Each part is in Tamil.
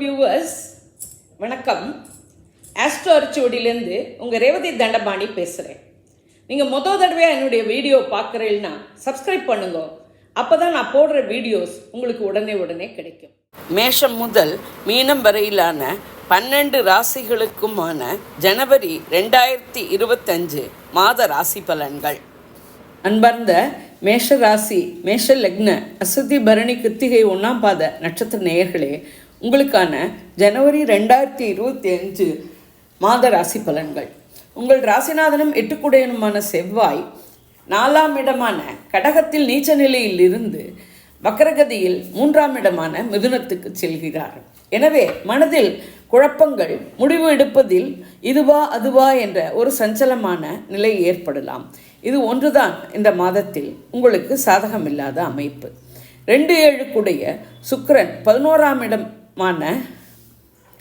வியூவர்ஸ், வணக்கம். ஆஸ்ட்ரோ அரிச்சுவடியிலேருந்து உங்கள் ரேவதி தண்டபாணி பேசுகிறேன். நீங்கள் தடவையாக என்னுடைய வீடியோ பார்க்குறீங்கன்னா சப்ஸ்கிரைப் பண்ணுங்க. அப்போ தான் நான் போடுற வீடியோஸ் உங்களுக்கு உடனே கிடைக்கும். மேஷம் முதல் மீனம் வரையிலான 12 ராசிகளுக்குமான ஜனவரி 2025 மாத ராசி பலன்கள். அன்பார்ந்த மேஷ ராசி, மேஷ லக்ன, அசுத்தி பரணி கிருத்திகை 1ஆம் பாத நட்சத்திர நேயர்களே, உங்களுக்கான ஜனவரி 2025 மாத ராசி பலன்கள். உங்கள் ராசிநாதனும் 8 செவ்வாய் 4ஆம் இடமான கடகத்தில் நீச்ச நிலையில் இருந்து வக்ரகதியில் 3ஆம் இடமான மிதுனத்துக்கு செல்கிறார். எனவே மனதில் குழப்பங்கள், முடிவு எடுப்பதில் இதுவா அதுவா என்ற ஒரு சஞ்சலமான நிலை ஏற்படலாம். இது ஒன்றுதான் இந்த மாதத்தில் உங்களுக்கு சாதகமில்லாத அமைப்பு. 2-7 சுக்கிரன் 11ஆம் இடமான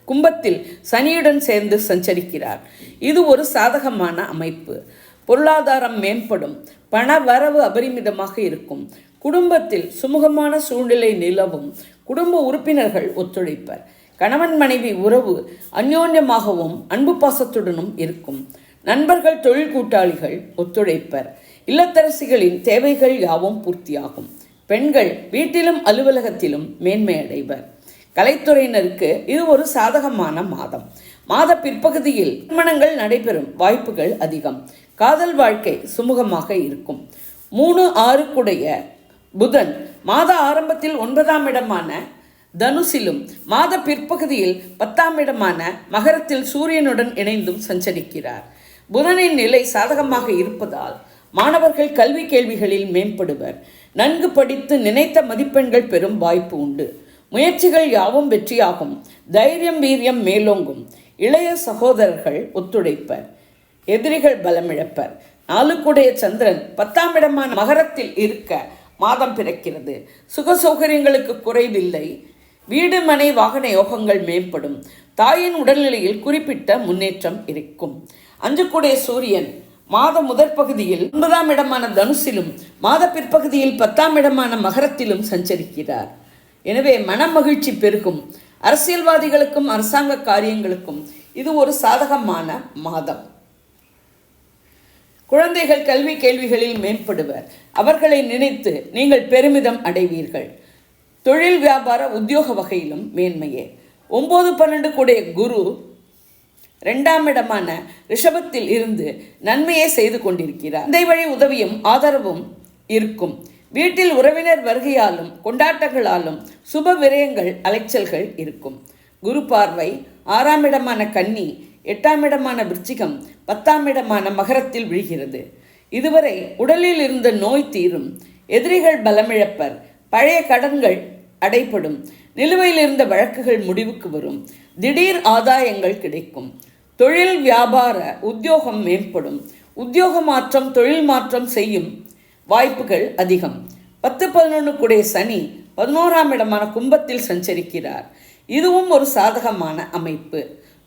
கும்பத்தில் சனியுடன் சேர்ந்து சஞ்சரிக்கிறார். இது ஒரு சாதகமான அமைப்பு. பொருளாதாரம் மேம்படும், பண வரவு அபரிமிதமாக இருக்கும், குடும்பத்தில் சுமூகமான சூழ்நிலை நிலவும், குடும்ப உறுப்பினர்கள் ஒத்துழைப்பர், கணவன் மனைவி உறவு அந்யோன்யமாகவும் அன்பு பாசத்துடனும் இருக்கும், நண்பர்கள் தொழில் கூட்டாளிகள் ஒத்துழைப்பர், இல்லத்தரசிகளின் தேவைகள் யாவும் பூர்த்தியாகும், பெண்கள் வீட்டிலும் அலுவலகத்திலும் மேன்மை அடைவர். கலைத்துறையினருக்கு இது ஒரு சாதகமான மாதம். மாத பிற்பகுதியில் திருமணங்கள் நடைபெறும் வாய்ப்புகள் அதிகம். காதல் வாழ்க்கை சுமூகமாக இருக்கும். 3-6 புதன் மாத ஆரம்பத்தில் 9ஆம் இடமான தனுசிலும் மாத பிற்பகுதியில் 10ஆம் இடமான மகரத்தில் சூரியனுடன் இணைந்தும் சஞ்சரிக்கிறார். புதனின் நிலை சாதகமாக இருப்பதால் மாணவர்கள் கல்வி கேள்விகளில் மேம்படுவர். நன்கு படித்து நினைத்த மதிப்பெண்கள் பெறும் வாய்ப்பு உண்டு. முயற்சிகள் யாவும் வெற்றியாகும். தைரியம் வீரியம் மேலோங்கும். இளைய சகோதரர்கள் ஒத்துழைப்பர். எதிரிகள் பலமிழப்பர். 4 சந்திரன் 10ஆம் இடமான மகரத்தில் இருக்க மாதம் பிறக்கிறது. சுக சௌகரியங்களுக்கு குறைவில்லை. வீடு மனை வாகன யோகங்கள் மேம்படும். தாயின் உடல்நிலையில் குறிப்பிட்ட முன்னேற்றம் இருக்கும். 5 சூரியன் மாத முதற் பகுதியில் 9ஆம் இடமான தனுசிலும் மாத பிற்பகுதியில் 10ஆம் இடமான மகரத்திலும் சஞ்சரிக்கிறார். எனவே மன மகிழ்ச்சி பெருகும். அரசியல்வாதிகளுக்கும் அரசாங்க காரியங்களுக்கும் இது ஒரு சாதகமான மாதம். குழந்தைகள் கல்வி கேள்விகளில் மேம்படுவர். அவர்களை நினைத்து நீங்கள் பெருமிதம் அடைவீர்கள். தொழில் வியாபார உத்தியோக வகையிலும் மேன்மையே. 9-12 குரு 2ஆம் இடமான ரிஷபத்தில் இருந்து நன்மையை செய்து கொண்டிருக்கிறார். தந்தை வழி உதவியும் ஆதரவும் இருக்கும். வீட்டில் உறவினர் வருகையாலும் கொண்டாட்டங்களாலும் சுப விரயங்கள் அலைச்சல்கள் இருக்கும். குரு பார்வை 6ஆம் இடமான கன்னி, 8ஆம் இடமான விருச்சிகம், 10ஆம் இடமான மகரத்தில் விழுகிறது. இதுவரை உடலில் இருந்த நோய் தீரும். எதிரிகள் பலமிழப்பர். பழைய கடன்கள் அடைப்படும். நிலுவையில் இருந்த வழக்குகள் முடிவுக்கு வரும். திடீர் ஆதாயங்கள் கிடைக்கும். தொழில் வியாபார உத்தியோகம் மேம்படும். உத்தியோக மாற்றம், தொழில் மாற்றம் செய்யும் வாய்ப்புகள் அதிகம். 10-11 சனி 11ஆம் இடமான கும்பத்தில் சஞ்சரிக்கிறார். இதுவும் ஒரு சாதகமான அமைப்பு.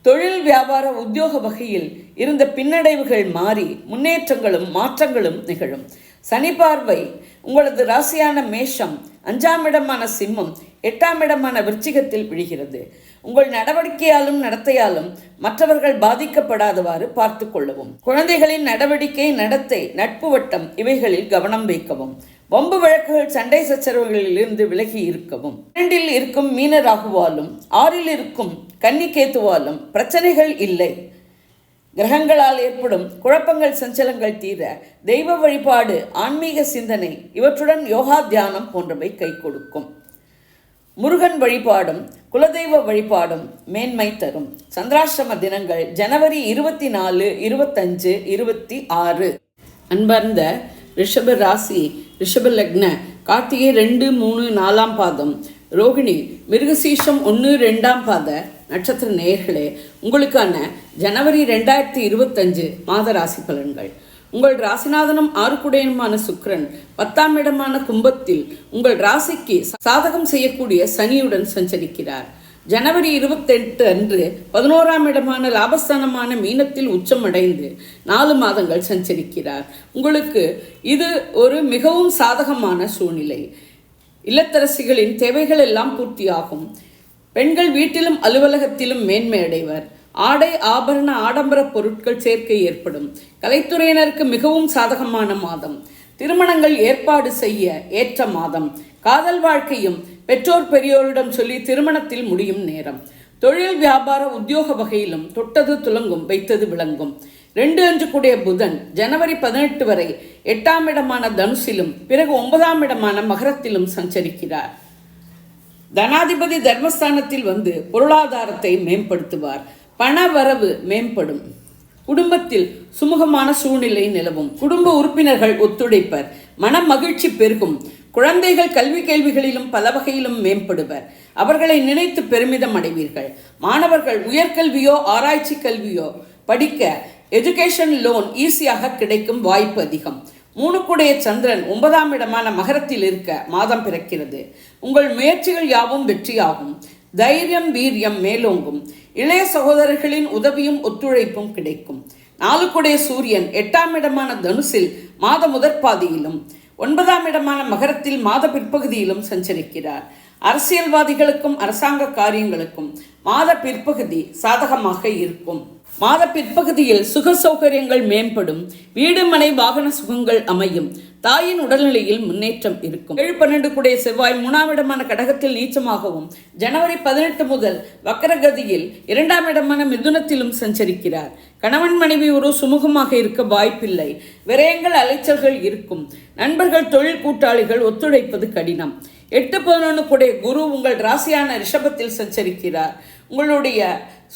தொழில் வியாபார உத்தியோக வகையில் இருந்த பின்னடைவுகள் மாறி முன்னேற்றங்களும் மாற்றங்களும் நிகழும். சனி பார்வை உங்களது ராசியான மேஷம், 5ஆம் இடமான சிம்மம், 8ஆம் இடமான விருச்சிகத்தில் விழுகிறது. உங்கள் நடவடிக்கையாலும் நடத்தையாலும் மற்றவர்கள் பாதிக்கப்படாதவாறு பார்த்து கொள்ளவும். குழந்தைகளின் நடவடிக்கை, நடத்தை, நட்பு வட்டம் இவைகளில் கவனம் வைக்கவும். வம்பு வழக்குகள், சண்டை சச்சரவுகளில் இருந்து விலகி இருக்கவும். 2இல் இருக்கும் மீன ராகுவாலும் 6இல் இருக்கும் கன்னி கேத்துவாலும் பிரச்சனைகள் இல்லை. கிரகங்களால் ஏற்படும் குழப்பங்கள், சஞ்சலங்கள் தீர தெய்வ வழிபாடு, ஆன்மீக சிந்தனை இவற்றுடன் யோகா தியானம் போன்றவை கை கொடுக்கும். முருகன் வழிபாடும் குலதெய்வ வழிபாடும் மேன்மை தரும். சந்திராஷ்டம தினங்கள் ஜனவரி 24, 25, 26. அன்பார்ந்த ரிஷப ராசி, ரிஷப லக்ன, கார்த்திகை 2, 3, 4ஆம் பாதம், ரோகிணி, மிருகசீஷம் 1, 2ஆம் பாத நட்சத்திர நேயர்களே, உங்களுக்கான ஜனவரி 2025 மாத ராசி பலன்கள். உங்கள் ராசிநாதனும் 6 சுக்கிரன் 10ஆம் இடமான கும்பத்தில் உங்கள் ராசிக்கு சாதகம் செய்யக்கூடிய சனியுடன் சஞ்சரிக்கிறார். ஜனவரி 28 அன்று 11ஆம் இடமான லாபஸ்தானமான மீனத்தில் உச்சமடைந்து 4 மாதங்கள் சஞ்சரிக்கிறார். உங்களுக்கு இது ஒரு மிகவும் சாதகமான சூழ்நிலை. இல்லத்தரசிகளின் தேவைகள் எல்லாம் பூர்த்தியாகும். பெண்கள் வீட்டிலும் அலுவலகத்திலும் மேன்மை அடைவர். ஆடை ஆபரண ஆடம்பர பொருட்கள் சேர்க்கை ஏற்படும். கலைத்துறையினருக்கு மிகவும் சாதகமான மாதம். திருமணங்கள் ஏற்பாடு செய்ய ஏற்ற மாதம். காதல் வாழ்க்கையும் பெற்றோர் பெரியோரிடம் சொல்லி திருமணத்தில் முடியும் நேரம். தொழில் வியாபார உத்தியோக வகையிலும் தொட்டது துலங்கும், வைத்தது விளங்கும். 2 அன்று கூடிய புதன் ஜனவரி 18 வரை 8ஆம் இடமான தனுசிலும் பிறகு 9ஆம் இடமான மகரத்திலும் சஞ்சரிக்கிறார். தனாதிபதி தர்மஸ்தானத்தில் வந்து பொருளாதாரத்தை மேம்படுத்துவார். பண வரவு மேம்படும். குடும்பத்தில் சுமூகமான சூழ்நிலை நிலவும். குடும்ப உறுப்பினர்கள் ஒத்துழைப்பர். மன மகிழ்ச்சி பெருகும். குழந்தைகள் கல்வி கேள்விகளிலும் பல வகையிலும் மேம்படுவர். அவர்களை நினைத்து பெருமிதம் அடைவீர்கள். மாணவர்கள் உயர்கல்வியோ ஆராய்ச்சி கல்வியோ படிக்க எஜுகேஷன் லோன் ஈஸியாக கிடைக்கும் வாய்ப்பு அதிகம். 3 கூடைய சந்திரன் 9ஆம் இடமான மகரத்தில் இருக்க மாதம் பிறக்கிறது. உங்கள் முயற்சிகள் யாவும் வெற்றியாகும். தைரியம் வீரியம் மேலோங்கும். இளைய சகோதரர்களின் உதவியும் ஒத்துழைப்பும் கிடைக்கும். 4 கூடைய சூரியன் 8ஆம் இடமான தனுசில் மாத முதற்பாதியிலும் 9ஆம் இடமான மகரத்தில் மாத பிற்பகுதியிலும் சஞ்சரிக்கிறார். அரசியல்வாதிகளுக்கும் அரசாங்க காரியங்களுக்கும் மாத பிற்பகுதி சாதகமாக இருக்கும். மாத பிற்பகுதியில் சுக சௌகரியங்கள் மேம்படும். வீடு மனை வாகன சுகங்கள் அமையும். தாயின் உடல்நிலையில் முன்னேற்றம் இருக்கும். 7-12 கூடைய செவ்வாய் 3ஆம் இடமான கடகத்தில் நீச்சமாகவும் ஜனவரி 18 முதல் வக்கரகதியில் 2ஆம் இடமான மிதுனத்திலும் சஞ்சரிக்கிறார். கணவன் மனைவி ஒரு சுமூகமாக இருக்க வாய்ப்பில்லை. விரயங்கள் அலைச்சல்கள் இருக்கும். நண்பர்கள் தொழில் கூட்டாளிகள் ஒத்துழைப்பது கடினம். 8-11 கூடைய குரு உங்கள் ராசியான ரிஷபத்தில் சஞ்சரிக்கிறார். உங்களுடைய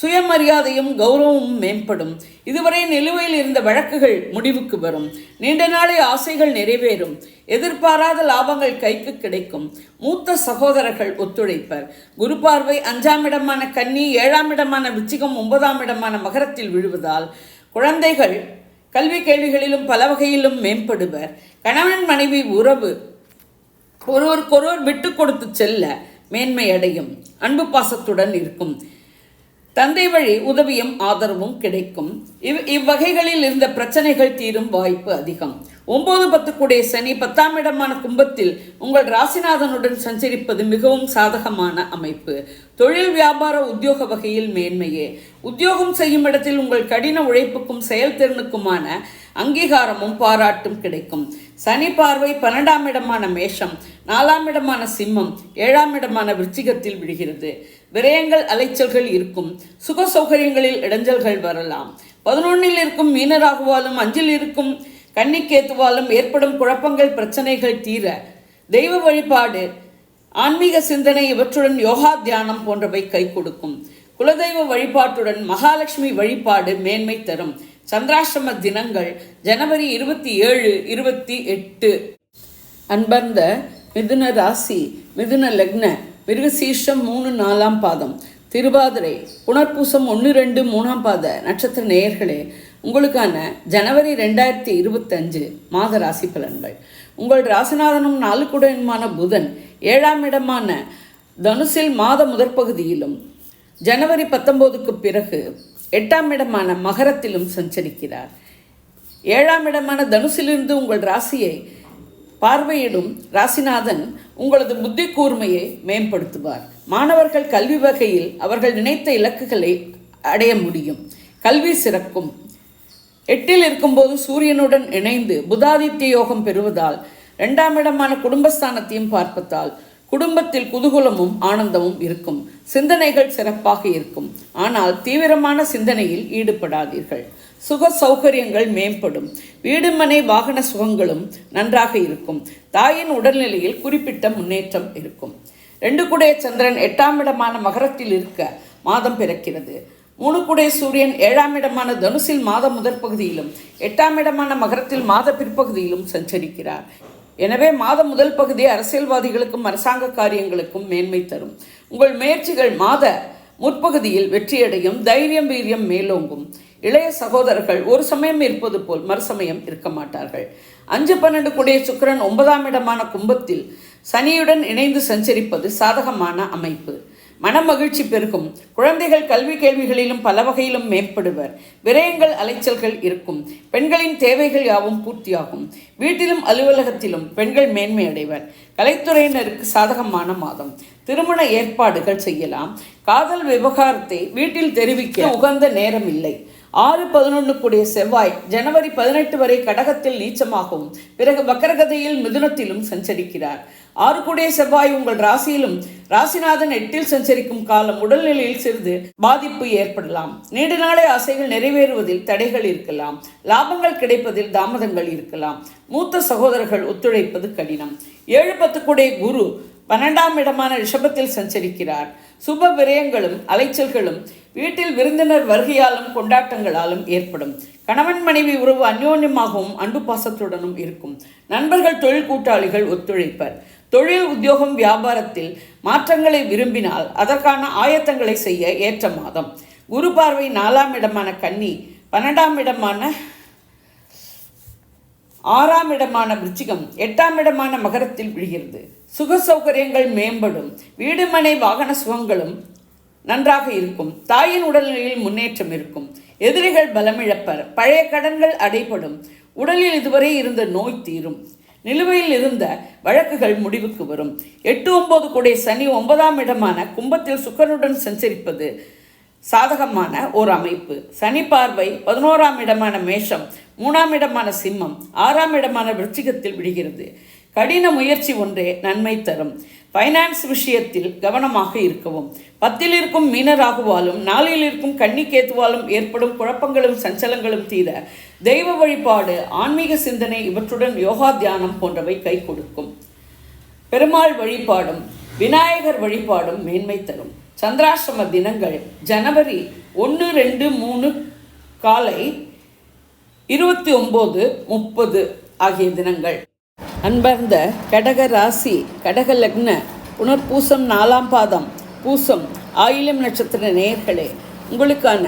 சுயமரியாதையும் கௌரவமும் மேம்படும். இதுவரை நிலுவையில் இருந்த வழக்குகள் முடிவுக்கு வரும். நீண்ட நாளை ஆசைகள் நிறைவேறும். எதிர்பாராத லாபங்கள் கைக்கு கிடைக்கும். மூத்த சகோதரர்கள் ஒத்துழைப்பர். குரு பார்வை 5ஆம் இடமான கன்னி, 7ஆம் இடமான விச்சிகம், 9ஆம் இடமான மகரத்தில் விழுவதால் குழந்தைகள் கல்வி கேள்விகளிலும் பல வகையிலும் மேம்படுவர். கணவன் மனைவி உறவு ஒருவருக்கொருவர் விட்டு கொடுத்து செல்ல மேன்மை அடையும். அன்பு பாசத்துடன் இருக்கும். தந்தை வழி உதவியும் ஆதரவும் கிடைக்கும். இவ்வகைகளில் இருந்த பிரச்சனைகள் தீரும் வாய்ப்பு அதிகம். 9-10 கூடைய சனி 10ஆம் இடமான கும்பத்தில் உங்கள் ராசிநாதனுடன் சஞ்சரிப்பது மிகவும் சாதகமான அமைப்பு. தொழில் வியாபார உத்தியோக வகையில் மேன்மையே. உத்தியோகம் செய்யும் இடத்தில் உங்கள் கடின உழைப்புக்கும் செயல்திறனுக்குமான அங்கீகாரமும் பாராட்டும் கிடைக்கும். சனி பார்வை 12ஆம் இடமான மேஷம், 4ஆம் இடமான சிம்மம், 7ஆம் இடமான விருச்சிகத்தில் விழுகிறது. விரயங்கள் அலைச்சல்கள் இருக்கும். சுக சௌகரியங்களில் இடைஞ்சல்கள் வரலாம். 11இல் இருக்கும் மீனராகுவாலும் 5இல் இருக்கும் கன்னிக்கேத்துவாலும் ஏற்படும் குழப்பங்கள் பிரச்சனைகள் தீர தெய்வ வழிபாடு, ஆன்மீக சிந்தனை இவற்றுடன் யோகா தியானம் போன்றவை கை கொடுக்கும். குலதெய்வ வழிபாட்டுடன் மகாலட்சுமி வழிபாடு மேன்மை தரும். சந்திராஷ்டம தினங்கள் ஜனவரி 27, 28. அன்பர்ந்த மிதுன ராசி, மிதுன லக்ன, மிருகசீர்ஷம் 3, 4ஆம் பாதம், திருவாதிரை, புனர்பூசம் 1, 2, 3ஆம் பாத நட்சத்திர நேயர்களே, உங்களுக்கான ஜனவரி 2025 மாத ராசி பலன்கள். உங்கள் ராசிநாதனும் 4 கூடையுமான புதன் 7ஆம் இடமான தனுசில் மாத முதற்பகுதியிலும் ஜனவரி 19க்கு பிறகு 8ஆம் இடமான மகரத்திலும் சஞ்சரிக்கிறார். 7ஆம் இடமான தனுசிலிருந்து உங்கள் ராசியை பார்வையிடும் ராசிநாதன் உங்களது புத்தி கூர்மையை மேம்படுத்துவார். மாணவர்கள் கல்வி வகையில் அவர்கள் நினைத்த இலக்குகளை அடைய முடியும். கல்வி சிறக்கும். 8இல் இருக்கும்போது சூரியனுடன் இணைந்து புதாதித்ய யோகம் பெறுவதால் 2ஆம் இடமான குடும்பஸ்தானத்தையும் பார்ப்பதால் குடும்பத்தில் குதூகலமும் ஆனந்தமும் இருக்கும். சிந்தனைகள் சிறப்பாக இருக்கும். ஆனால் தீவிரமான சிந்தனையில் ஈடுபடாதீர்கள். சுக சௌகரியங்கள் மேம்படும். வீடு மனை வாகன சுகங்களும் நன்றாக இருக்கும். தாயின் உடல்நிலையில் குறிப்பிட்ட முன்னேற்றம் இருக்கும். 2 கூடைய சந்திரன் 8ஆம் இடமான மகரத்தில் இருக்க மாதம் பிறக்கிறது. 3 கூடைய சூரியன் 7ஆம் இடமான தனுசில் மாத முதற் பகுதியிலும் 8ஆம் இடமான மகரத்தில் மாத பிற்பகுதியிலும் சஞ்சரிக்கிறார். எனவே மாத முதல் பகுதி அரசியல்வாதிகளுக்கும் அரசாங்க காரியங்களுக்கும் மேன்மை தரும். உங்கள் முயற்சிகள் மாத முற்பகுதியில் வெற்றியடையும். தைரியம் வீரியம் மேலோங்கும். இளைய சகோதரர்கள் ஒரு சமயம் இருப்பது போல் மறுசமயம் இருக்க மாட்டார்கள். 5-12 கூடிய சுக்கிரன் 9ஆம் இடமான கும்பத்தில் சனியுடன் இணைந்து சஞ்சரிப்பது சாதகமான அமைப்பு. மனமகிழ்ச்சி பெருகும். குழந்தைகள் கல்வி கேள்விகளிலும் பல வகையிலும் மேம்படுவர். விரயங்கள் அலைச்சல்கள் இருக்கும். பெண்களின் தேவைகள் யாவும் பூர்த்தியாகும். வீட்டிலும் அலுவலகத்திலும் பெண்கள் மேன்மை அடைவர். கலைத்துறையினருக்கு சாதகமான மாதம். திருமண ஏற்பாடுகள் செய்யலாம். காதல் விவகாரத்தை வீட்டில் தெரிவிக்க உகந்த நேரம் இல்லை. 6-11 கூடிய செவ்வாய் ஜனவரி 18 வரை கடகத்தில் நீச்சமாகவும் பிறகு வக்கரகதியில் மிதுனத்திலும் சஞ்சரிக்கிறார். 6 கூடிய செவ்வாய் உங்கள் ராசியிலும் ராசிநாதன் 8இல் சஞ்சரிக்கும் காலம் உடல்நிலையில் சிறிது பாதிப்பு ஏற்படலாம். நீண்ட நாளை ஆசைகள் நிறைவேறுவதில் தடைகள் இருக்கலாம். லாபங்கள் கிடைப்பதில் தாமதங்கள் இருக்கலாம். மூத்த சகோதரர்கள் ஒத்துழைப்பது கடினம். 7-10 கூடிய குரு 12ஆம் இடமான ரிஷபத்தில் சஞ்சரிக்கிறார். சுப விரயங்களும் அலைச்சல்களும் வீட்டில் விருந்தினர் வருகையாலும் கொண்டாட்டங்களாலும் ஏற்படும். கணவன் மனைவி உறவு அந்யோன்யமாகவும் அன்பு பாசத்துடனும் இருக்கும். நண்பர்கள் தொழில் கூட்டாளிகள் ஒத்துழைப்பர். தொழில் உத்தியோகம் வியாபாரத்தில் மாற்றங்களை விரும்பினால் அதற்கான ஆயத்தங்களை செய்ய ஏற்ற மாதம். குரு பார்வை 4ஆம் இடமான கன்னி 12ஆம் இடமான 6ஆம் இடமான விருச்சிகம் 8ஆம் இடமான மகரத்தில் விழுகிறது. சுக சௌகரியங்கள் மேம்படும். வீடு மனை வாகன சுகங்களும் நன்றாக இருக்கும். தாயின் உடல்நிலையில் முன்னேற்றம் இருக்கும். எதிரிகள் பலமிழப்பர். பழைய கடன்கள் அடைபடும். உடலில் இதுவரை இருந்த நோய் தீரும். நிலுவையில் இருந்த வழக்குகள் முடிவுக்கு வரும். 8-9 கூடிய சனி 9ஆம் இடமான கும்பத்தில் சுக்கிரனுடன் சஞ்சரிப்பது சாதகமான ஒரு அமைப்பு. சனி பார்வை 11ஆம் இடமான மேஷம் 3ஆம் இடமான சிம்மம் 6ஆம் இடமான விருச்சிகத்தில் விடுகிறது. கடின முயற்சி ஒன்றே நன்மை தரும். ஃபைனான்ஸ் விஷயத்தில் கவனமாக இருக்கவும். 10இல் இருக்கும் மீனராகுவாலும் 4இல் இருக்கும் கன்னிக்கேத்துவாலும் ஏற்படும் குழப்பங்களும் சஞ்சலங்களும் தீர தெய்வ வழிபாடு, ஆன்மீக சிந்தனை இவற்றுடன் யோகா தியானம் போன்றவை கை கொடுக்கும். பெருமாள் வழிபாடும் விநாயகர் வழிபாடும் மேன்மை தரும். சந்திராஷ்டம தினங்கள் ஜனவரி 1, 2, 3 காலை 29-30 ஆகிய தினங்கள். அன்பர்ந்த கடக ராசி, கடக லக்ன, புனர்பூசம் 4ஆம் பாதம், பூசம், ஆயில்யம் நட்சத்திர நேயர்களே, உங்களுக்கான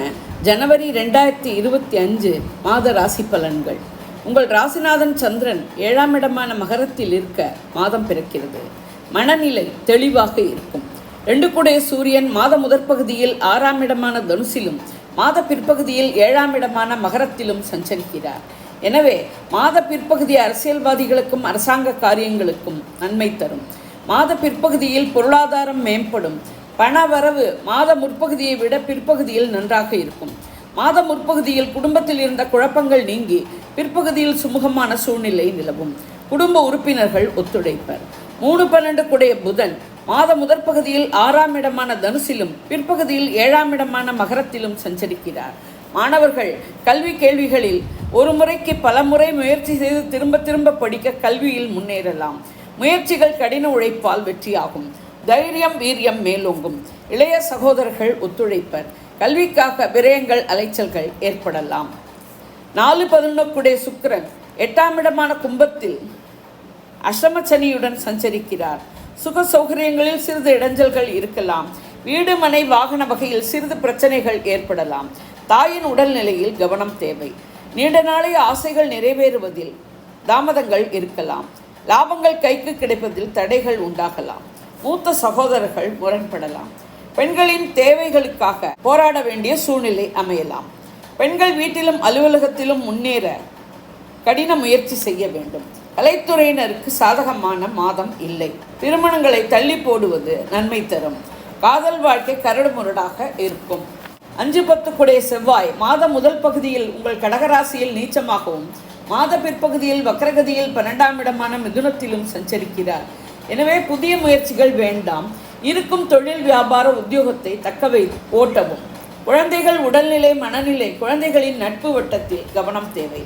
ஜனவரி 2025 மாத ராசி பலன்கள். உங்கள் ராசிநாதன் சந்திரன் 7ஆம் இடமான மகரத்தில் இருக்க மாதம் பிறக்கிறது. மனநிலை தெளிவாக இருக்கும். 2 கூடிய சூரியன் மாத முதற்பகுதியில் 6ஆம் இடமான தனுசிலும் மாத பிற்பகுதியில் 7ஆம் இடமான மகரத்திலும் சஞ்சரிக்கிறார். எனவே மாத பிற்பகுதி அரசியல்வாதிகளுக்கும் அரசாங்க காரியங்களுக்கும் நன்மை தரும். மாத பிற்பகுதியில் பொருளாதாரம் மேம்படும். பண வரவு மாத முற்பகுதியை விட பிற்பகுதியில் நன்றாக இருக்கும். மாத முற்பகுதியில் குடும்பத்தில் இருந்த குழப்பங்கள் நீங்கி பிற்பகுதியில் சுமூகமான சூழ்நிலை நிலவும். குடும்ப உறுப்பினர்கள் ஒத்துழைப்பர். 3-12 கூடிய புதன் மாத முதற்பகுதியில் 6ஆம் இடமான தனுசிலும் பிற்பகுதியில் 7ஆம் இடமான மகரத்திலும் சஞ்சரிக்கிறார். மாணவர்கள் கல்வி கேள்விகளில் ஒரு முறைக்கு பல முறை முயற்சி செய்து திரும்ப திரும்ப படிக்க கல்வியில் முன்னேறலாம். முயற்சிகள் கடின உழைப்பால் வெற்றியாகும். தைரியம் வீரியம் மேலோங்கும். இளைய சகோதரர்கள் ஒத்துழைப்பர். கல்விக்காக விரயங்கள் அலைச்சல்கள் ஏற்படலாம். 4-11 கூடிய சுக்கிரன் 8ஆம் இடமான கும்பத்தில் அஷ்டமச்சனியுடன் சஞ்சரிக்கிறார். சுக சௌகரியங்களில் சிறிது இடைஞ்சல்கள் இருக்கலாம். வீடு மனை வாகன வகையில் சிறிது பிரச்சனைகள் ஏற்படலாம். தாயின் உடல்நிலையில் கவனம் தேவை. நீண்ட நாளைய ஆசைகள் நிறைவேறுவதில் தாமதங்கள் இருக்கலாம். லாபங்கள் கைக்கு கிடைப்பதில் தடைகள் உண்டாகலாம். மூத்த சகோதரர்கள் முரண்படலாம். பெண்களின் தேவைகளுக்காக போராட வேண்டிய சூழ்நிலை அமையலாம். பெண்கள் வீட்டிலும் அலுவலகத்திலும் முன்னேற கடின முயற்சி செய்ய வேண்டும். கலைத்துறையினருக்கு சாதகமான மாதம் இல்லை. திருமணங்களை தள்ளி போடுவது நன்மை தரும். காதல் வாழ்க்கை கரடு முரடாக இருக்கும். 5-10 கூடிய செவ்வாய் மாத முதல் பகுதியில் உங்கள் கடகராசியில் நீச்சமாகவும் மாத பிற்பகுதியில் வக்ரகதியில் 12ஆம் இடமான மிதுனத்திலும் சஞ்சரிக்கிறார். எனவே புதிய முயற்சிகள் வேண்டாம். இருக்கும் தொழில் வியாபார உத்தியோகத்தை தக்கவை ஓட்டவும். குழந்தைகள் உடல்நிலை மனநிலை குழந்தைகளின் நட்பு வட்டத்தில் கவனம் தேவை.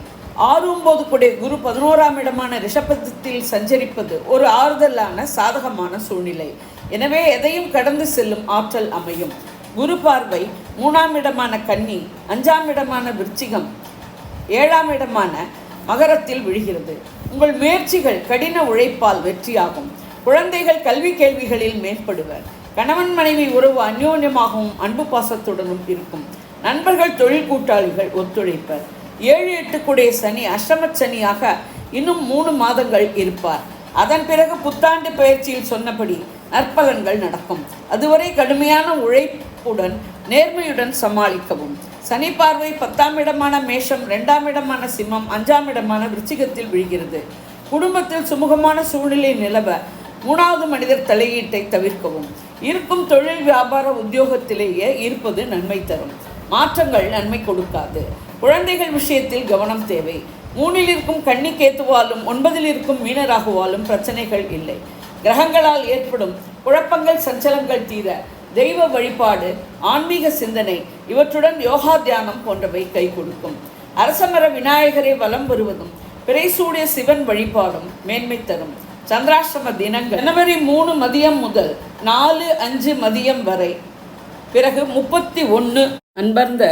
6-9 கூடிய குரு 11ஆம் இடமான ரிஷபத்தில் சஞ்சரிப்பது ஒரு ஆறுதலான சாதகமான சூழ்நிலை. எனவே எதையும் கடந்து செல்லும் ஆற்றல் அமையும். குரு பார்வை 3ஆம் இடமான கன்னி, 5ஆம் இடமான விருச்சிகம், 7ஆம் இடமான மகரத்தில் விழுகிறது. உங்கள் முயற்சிகள் கடின உழைப்பால் வெற்றியாகும். குழந்தைகள் கல்வி கேள்விகளில் மேம்படுவர். கணவன் மனைவி உறவு அந்யோன்யமாகவும் அன்பு பாசத்துடனும் இருக்கும். நண்பர்கள் தொழில் கூட்டாளிகள் ஒத்துழைப்பர். 7-8 கூடிய சனி அஷ்டமச்சனியாக இன்னும் 3 மாதங்கள் இருப்பார். அதன் பிறகு புத்தாண்டு பயிற்சியில் சொன்னபடி நற்பலன்கள் நடக்கும். அதுவரை கடுமையான உழைப்புடன் நேர்மையுடன் சமாளிக்கவும். சனி பார்வை 10ஆம் இடமான மேஷம், 2ஆம் இடமான சிம்மம், 5ஆம் இடமான விருச்சிகத்தில் விழுகிறது. குடும்பத்தில் சுமூகமான சூழ்நிலை நிலவ 3வது மனிதர் தலையீட்டை தவிர்க்கவும். இருக்கும் தொழில் வியாபார உத்தியோகத்திலேயே இருப்பது நன்மை தரும். மாற்றங்கள் நன்மை கொடுக்காது. குழந்தைகள் விஷயத்தில் கவனம் தேவை. 3இல் இருக்கும் கன்னி கேத்துவாலும் 9இல் இருக்கும் மீனராகுவாலும் பிரச்சனைகள் இல்லை. கிரகங்களால் ஏற்படும் குழப்பங்கள் சஞ்சலங்கள் தீர தெய்வ வழிபாடு, ஆன்மீக சிந்தனை இவற்றுடன் யோகா தியானம் போன்றவை கை கொடுக்கும். அரசமர விநாயகரை வலம் வருவதும் பிறைசூடிய சிவன் வழிபாடும் மேன்மை தரும். சந்திராஷ்டம தினங்கள் ஜனவரி 3 மதியம் முதல் 4-5 மதியம் வரை, பிறகு 31. அன்பர்ந்த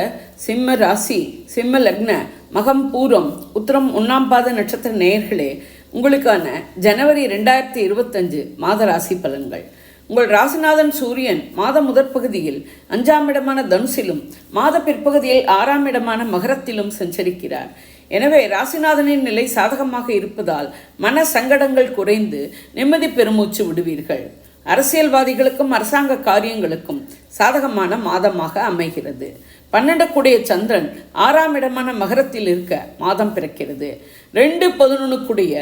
சிம்ம ராசி, சிம்ம லக்ன, மகம் பூரம், உத்திரம் 1ஆம் பாத நட்சத்திர நேயர்களே, உங்களுக்கான ஜனவரி 2025 மாத ராசி பலன்கள். உங்கள் ராசிநாதன் சூரியன் மாத முதற்பகுதியில் 5ஆம் இடமான தனுசிலும் மாத பிற்பகுதியில் 6ஆம் இடமான மகரத்திலும் சஞ்சரிக்கிறார். எனவே ராசிநாதனின் நிலை சாதகமாக இருப்பதால் மன சங்கடங்கள் குறைந்து நிம்மதி பெருமூச்சு விடுவீர்கள். அரசியல்வாதிகளுக்கும் அரசாங்க காரியங்களுக்கும் சாதகமான மாதமாக அமைகிறது. 12 கூடிய சந்திரன் 6ஆம் இடமான மகரத்தில் இருக்க மாதம் பிறக்கிறது. 2-11 கூடிய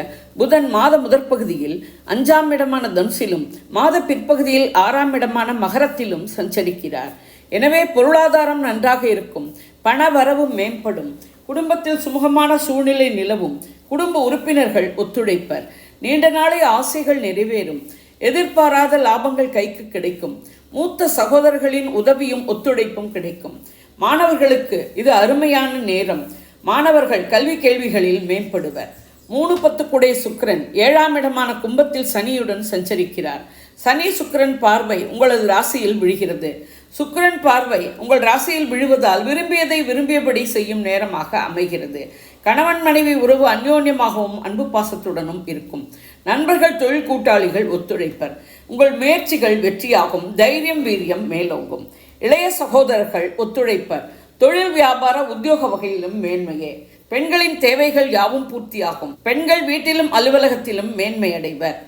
புதன் மாத முதற்பகுதியில் 5ஆம் இடமான தனுசிலும் மாத பிற்பகுதியில் 6ஆம் இடமான மகரத்திலும் சஞ்சரிக்கிறார். எனவே பொருளாதாரம் நன்றாக இருக்கும். பண வரவு மேம்படும். குடும்பத்தில் சுமூகமான சூழ்நிலை நிலவும். குடும்ப உறுப்பினர்கள் ஒத்துழைப்பர். நீண்ட நாளை ஆசைகள் நிறைவேறும். எதிர்பாராத லாபங்கள் கைக்கு கிடைக்கும். மூத்த சகோதரர்களின் உதவியும் ஒத்துழைப்பும் கிடைக்கும். மாணவர்களுக்கு இது அருமையான நேரம். மாணவர்கள் கல்வி கேள்விகளில் மேம்படுவர். 3-10 கூடிய சுக்கிரன் 7ஆம் இடமான கும்பத்தில் சனியுடன் சஞ்சரிக்கிறார். சனி சுக்கிரன் பார்வை உங்களது ராசியில் விழுகிறது. சுக்கிரன் பார்வை உங்கள் ராசியில் விழுவதால் விரும்பியதை விரும்பியபடி செய்யும் நேரமாக அமைகிறது. கணவன் மனைவி உறவு அந்யோன்யமாகவும் அன்பு பாசத்துடனும் இருக்கும். நண்பர்கள் தொழில் கூட்டாளிகள் ஒத்துழைப்பர். உங்கள் முயற்சிகள் வெற்றியாகும். தைரியம் வீரியம் மேலோங்கும். இளைய சகோதரர்கள் ஒத்துழைப்பர். தொழில் வியாபார உத்தியோக வகையிலும் மேன்மையே. பெண்களின் தேவைகள் யாவும் பூர்த்தியாகும். பெண்கள் வீட்டிலும் அலுவலகத்திலும் மேன்மை அடைவர்.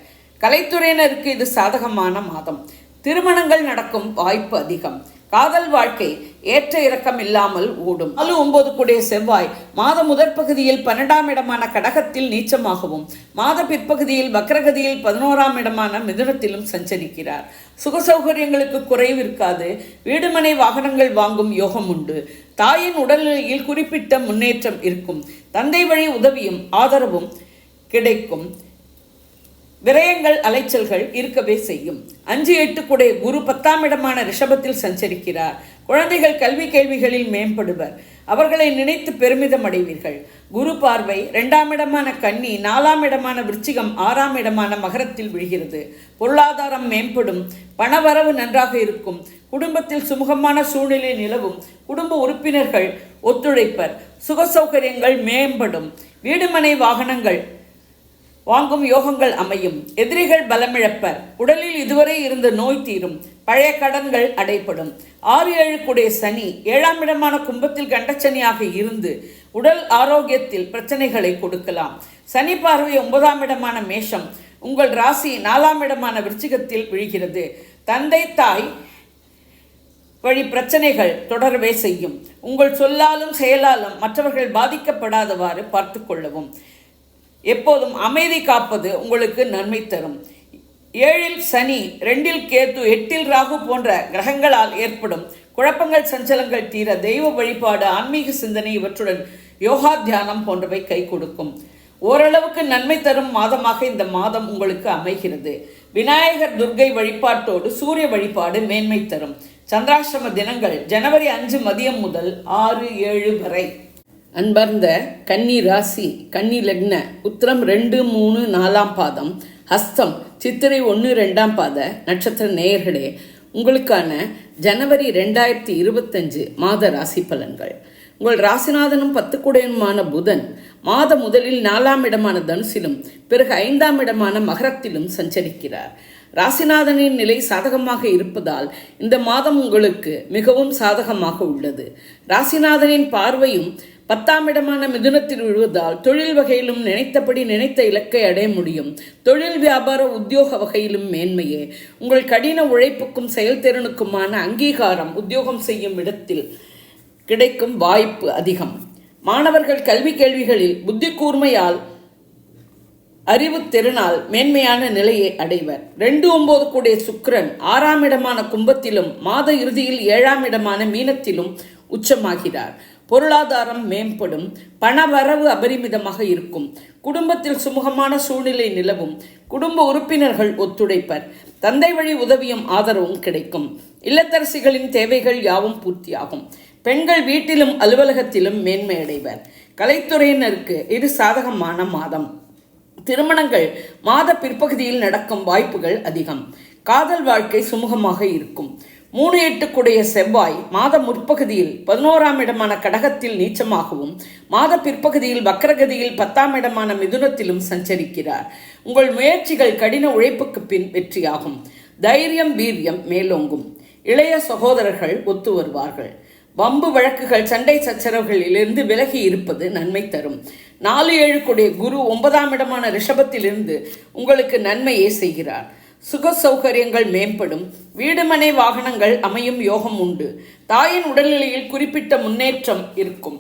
கலைத்துறையினருக்கு இது சாதகமான மாதம். திருமணங்கள் நடக்கும் வாய்ப்பு அதிகம். காதல் வாழ்க்கை ஏற்ற இறக்கம் இல்லாமல் ஓடும். 4-9 கூடிய செவ்வாய் மாத முதற்பகுதியில் 12ஆம் இடமான கடகத்தில் நீச்சமாகவும் மாத பிற்பகுதியில் வக்ரகதியில் 11ஆம் இடமான மிதுனத்திலும் சஞ்சரிக்கிறார். சுகசௌகரியங்களுக்கு குறைவிருக்காது. வீடுமனை வாகனங்கள் வாங்கும் யோகம் உண்டு. தாயின் உடல்நிலையில் குறிப்பிட்ட முன்னேற்றம் இருக்கும். தந்தை வழி உதவியும் ஆதரவும் கிடைக்கும். விரயங்கள் அலைச்சல்கள் இருக்கவே செய்யும். 5-8 கூடிய குரு 10ஆம் இடமான ரிஷபத்தில் சஞ்சரிக்கிறார். குழந்தைகள் கல்வி கேள்விகளில் மேம்படுவர். அவர்களை நினைத்து பெருமிதம் அடைவீர்கள். குரு பார்வை 2ஆம் இடமான கன்னி, 4ஆம் இடமான விருச்சிகம், 6ஆம் இடமான மகரத்தில் விழுகிறது. பொருளாதாரம் மேம்படும். பணவரவு நன்றாக இருக்கும். குடும்பத்தில் சுமூகமான சூழ்நிலை நிலவும். குடும்ப உறுப்பினர்கள் ஒத்துழைப்பர். சுகசௌகரியங்கள் மேம்படும். வீடுமனை வாகனங்கள் வாங்கும் யோகங்கள் அமையும். எதிரிகள் பலமிழப்பர். உடலில் இதுவரை இருந்த நோய் தீரும். பழைய கடன்கள் அடைப்படும். 6-7 கூடிய சனி 7ஆம் இடமான கும்பத்தில் கண்டச்சனியாக இருந்து உடல் ஆரோக்கியத்தில் பிரச்சனைகளை கொடுக்கலாம். சனி பார்வை 9ஆம் இடமான மேஷம் உங்கள் ராசி 4ஆம் இடமான விருச்சிகத்தில் விழுகிறது. தந்தை தாய் வழி பிரச்சனைகள் தொடரவே செய்யும். உங்கள் சொல்லாலும் செயலாலும் மற்றவர்கள் பாதிக்கப்படாதவாறு பார்த்து கொள்ளவும். எப்போதும் அமைதி காப்பது உங்களுக்கு நன்மை தரும். 7இல் சனி, 2இல் கேத்து, 8இல் ராகு போன்ற கிரகங்களால் ஏற்படும் குழப்பங்கள் சஞ்சலங்கள் தீர தெய்வ வழிபாடு, ஆன்மீக சிந்தனை இவற்றுடன் யோகா தியானம் போன்றவை கை கொடுக்கும். ஓரளவுக்கு நன்மை தரும் மாதமாக இந்த மாதம் உங்களுக்கு அமைகிறது. விநாயகர் துர்க்கை வழிபாட்டோடு சூரிய வழிபாடு மேன்மை தரும். சந்திராஷ்டம தினங்கள் ஜனவரி 5 மதியம் முதல் 6-7 வரை. அன்பர்ந்த கன்னி ராசி, கன்னி லக்ன, உத்திரம் 2-3-4ஆம் பாதம், ஹஸ்தம், சித்திரை 1-2ஆம் பாத நட்சத்திர நேயர்களே, உங்களுக்கான ஜனவரி 2025 மாத ராசி பலன்கள். உங்கள் ராசிநாதனும் 10 கூடையுமான புதன் மாத முதலில் 4ஆம் இடமான தனுசிலும் பிறகு 5ஆம் இடமான மகரத்திலும் சஞ்சரிக்கிறார். ராசிநாதனின் நிலை சாதகமாக இருப்பதால் இந்த மாதம் உங்களுக்கு மிகவும் சாதகமாக உள்ளது. ராசிநாதனின் பார்வையும் 10ஆம் இடமான மிதுனத்தில் விழுவதால் தொழில் வகையிலும் நினைத்தபடி நினைத்த இலக்கை அடைய முடியும். தொழில் வியாபார உத்தியோக வகையிலும் மேன்மையே. உங்கள் கடின உழைப்புக்கும் செயல்திறனுக்குமான அங்கீகாரம் உத்தியோகம் செய்யும் இடத்தில் கிடைக்கும் வாய்ப்பு அதிகம். மாணவர்கள் கல்வி கேள்விகளில் புத்தி கூர்மையால் அறிவு திறனால் மேன்மையான நிலையை அடைவர். 2-9 கூடிய சுக்கிரன் 6ஆம் இடமான கும்பத்திலும் மாத இறுதியில் 7ஆம் இடமான மீனத்திலும் உச்சமாகிறார். பொருளாதாரம் மேம்படும். பணவரவு அபரிமிதமாக இருக்கும். குடும்பத்தில் சுமூகமான சூழ்நிலை நிலவும். குடும்ப உறுப்பினர்கள் ஒத்துழைப்பர். தந்தை வழி உதவியும் ஆதரவும் கிடைக்கும். இல்லத்தரசிகளின் தேவைகள் யாவும் பூர்த்தியாகும். பெண்கள் வீட்டிலும் அலுவலகத்திலும் மேன்மை அடைவர். கலைத்துறையினருக்கு இது சாதகமான மாதம். திருமணங்கள் மாத பிற்பகுதியில் நடக்கும் வாய்ப்புகள் அதிகம். காதல் வாழ்க்கை சுமூகமாக இருக்கும். 3-8 கூடிய செவ்வாய் மாத முற்பகுதியில் 11ஆம் இடமான கடகத்தில் நீச்சமாகவும் மாத பிற்பகுதியில் வக்கரகதியில் 10ஆம் இடமான மிதுனத்திலும் சஞ்சரிக்கிறார். உங்கள் முயற்சிகள் கடின உழைப்புக்கு பின் வெற்றியாகும். தைரியம் வீரியம் மேலோங்கும். இளைய சகோதரர்கள் ஒத்து வருவார்கள். வம்பு வழக்குகள் சண்டை சச்சரவுகளிலிருந்து விலகி இருப்பது நன்மை தரும். 4-7 கூடிய குரு 9ஆம் இடமான ரிஷபத்திலிருந்து உங்களுக்கு நன்மையே செய்கிறார். சுக சௌகரியங்கள் மேம்படும். வீடுமனை வாகனங்கள் அமையும் யோகம் உண்டு. தாயின் உடல்நிலையில் குறிப்பிட்ட முன்னேற்றம் இருக்கும்.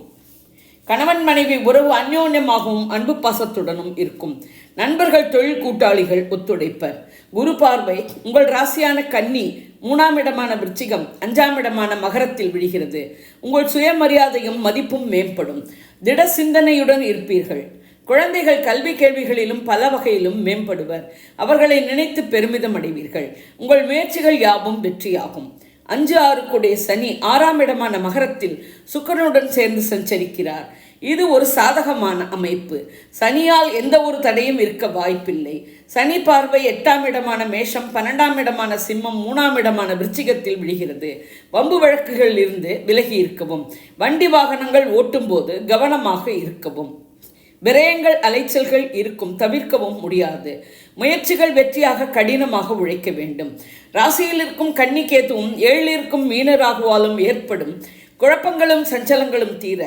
கணவன் மனைவி உறவு அந்யோன்யமாகவும் அன்பு பாசத்துடனும் இருக்கும். நண்பர்கள் தொழில் கூட்டாளிகள் ஒத்துழைப்பர். குரு பார்வை உங்கள் ராசியான கன்னி 3ஆம் இடமான விருச்சிகம் 5ஆம் இடமான மகரத்தில் விழுகிறது. உங்கள் சுயமரியாதையும் மதிப்பும் மேம்படும். திட சிந்தனையுடன் இருப்பீர்கள். குழந்தைகள் கல்வி கேள்விகளிலும் பல வகையிலும் மேம்படுவர். அவர்களை நினைத்து பெருமிதம் அடைவீர்கள். உங்கள் முயற்சிகள் யாவும் வெற்றியாகும். 5-6 கூடிய சனி 6ஆம் இடமான மகரத்தில் சுக்கிரனுடன் சேர்ந்து சஞ்சரிக்கிறார். இது ஒரு சாதகமான அமைப்பு. சனியால் எந்த ஒரு தடையும் இருக்க வாய்ப்பில்லை. சனி பார்வை 8ஆம் இடமான மேஷம் 12ஆம் இடமான சிம்மம் 3ஆம் இடமான விருச்சிகத்தில் விழுகிறது. வம்பு வழக்குகளில் இருந்து விலகி இருக்கவும். வண்டி வாகனங்கள் ஓட்டும் போது கவனமாக இருக்கவும். விரயங்கள் அலைச்சல்கள் இருக்கும், தவிர்க்கவும் முடியாது. முயற்சிகள் வெற்றியாக கடினமாக உழைக்க வேண்டும். ராசியில் இருக்கும் கன்னி கேதுவும் 7 இருக்கும் மீன ராகுவாலும் ஏற்படும் குழப்பங்களும் சஞ்சலங்களும் தீர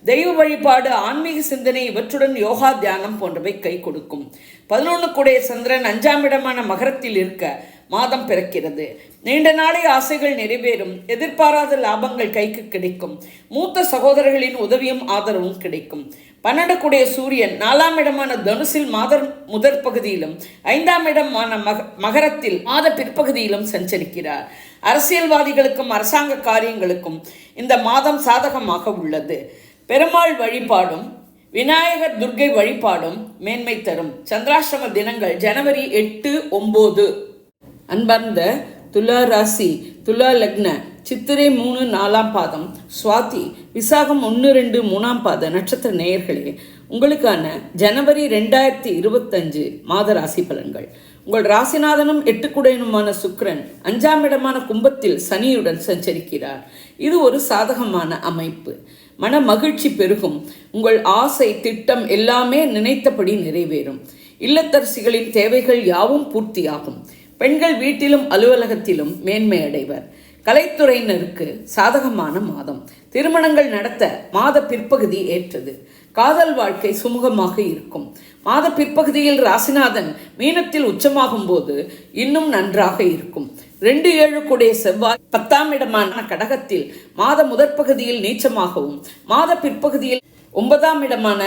தெய்வ வழிபாடு, ஆன்மீக சிந்தனை இவற்றுடன் யோகா தியானம் போன்றவை கை கொடுக்கும். 11 கூடிய சந்திரன் 5ஆம் இடமான மகரத்தில் இருக்க மாதம் பிறக்கிறது. நீண்ட நாளை ஆசைகள் நிறைவேறும். எதிர்பாராத லாபங்கள் கைக்கு கிடைக்கும். மூத்த சகோதரர்களின் உதவியும் ஆதரவும் கிடைக்கும். 12 கூடிய சூரியன் 4ஆம் இடமான தனுசில் மாத முதற் பகுதியிலும் 5ஆம் இடமான மகரத்தில் மாத பிற்பகுதியிலும் சஞ்சரிக்கிறார். அரசியல்வாதிகளுக்கும் அரசாங்க காரியங்களுக்கும் இந்த மாதம் சாதகமாக உள்ளது. பெருமாள் வழிபாடும் விநாயகர் துர்க்கை வழிபாடும் மேன்மை தரும். சந்திராஷ்டம தினங்கள் ஜனவரி 8, 9. அன்பார்ந்த துலா ராசி, துலா லக்ன, சித்திரை 3, 4ஆம் பாதம், சுவாதி, விசாகம் 1, 2, 3ஆம் பாத நட்சத்திர நேயர்களே, உங்களுக்கான ஜனவரி 2025 மாத ராசி பலன்கள். உங்கள் ராசிநாதனும் 8 குடையனுமான சுக்கிரன் 5ஆம் இடமான கும்பத்தில் சனியுடன் சஞ்சரிக்கிறார். இது ஒரு சாதகமான அமைப்பு. மன மகிழ்ச்சி பெருகும். உங்கள் ஆசை திட்டம் எல்லாமே நினைத்தபடி நிறைவேறும். இல்லத்தரசிகளின் தேவைகள் யாவும் பூர்த்தியாகும். பெண்கள் வீட்டிலும் அலுவலகத்திலும் மேன்மை அடைவர். கலைத்துறையினருக்கு சாதகமான மாதம். திருமணங்கள் நடத்த மாத பிற்பகுதி ஏற்றது. காதல் வாழ்க்கை சுமூகமாக இருக்கும். மாத பிற்பகுதியில் ராசிநாதன் மீனத்தில் உச்சமாகும் போது இன்னும் நன்றாக இருக்கும். 2-7 கூடிய செவ்வாய் 10ஆம் இடமான கடகத்தில் மாத முதற்பகுதியில் நீச்சமாகவும் மாத பிற்பகுதியில் 9ஆம் இடமான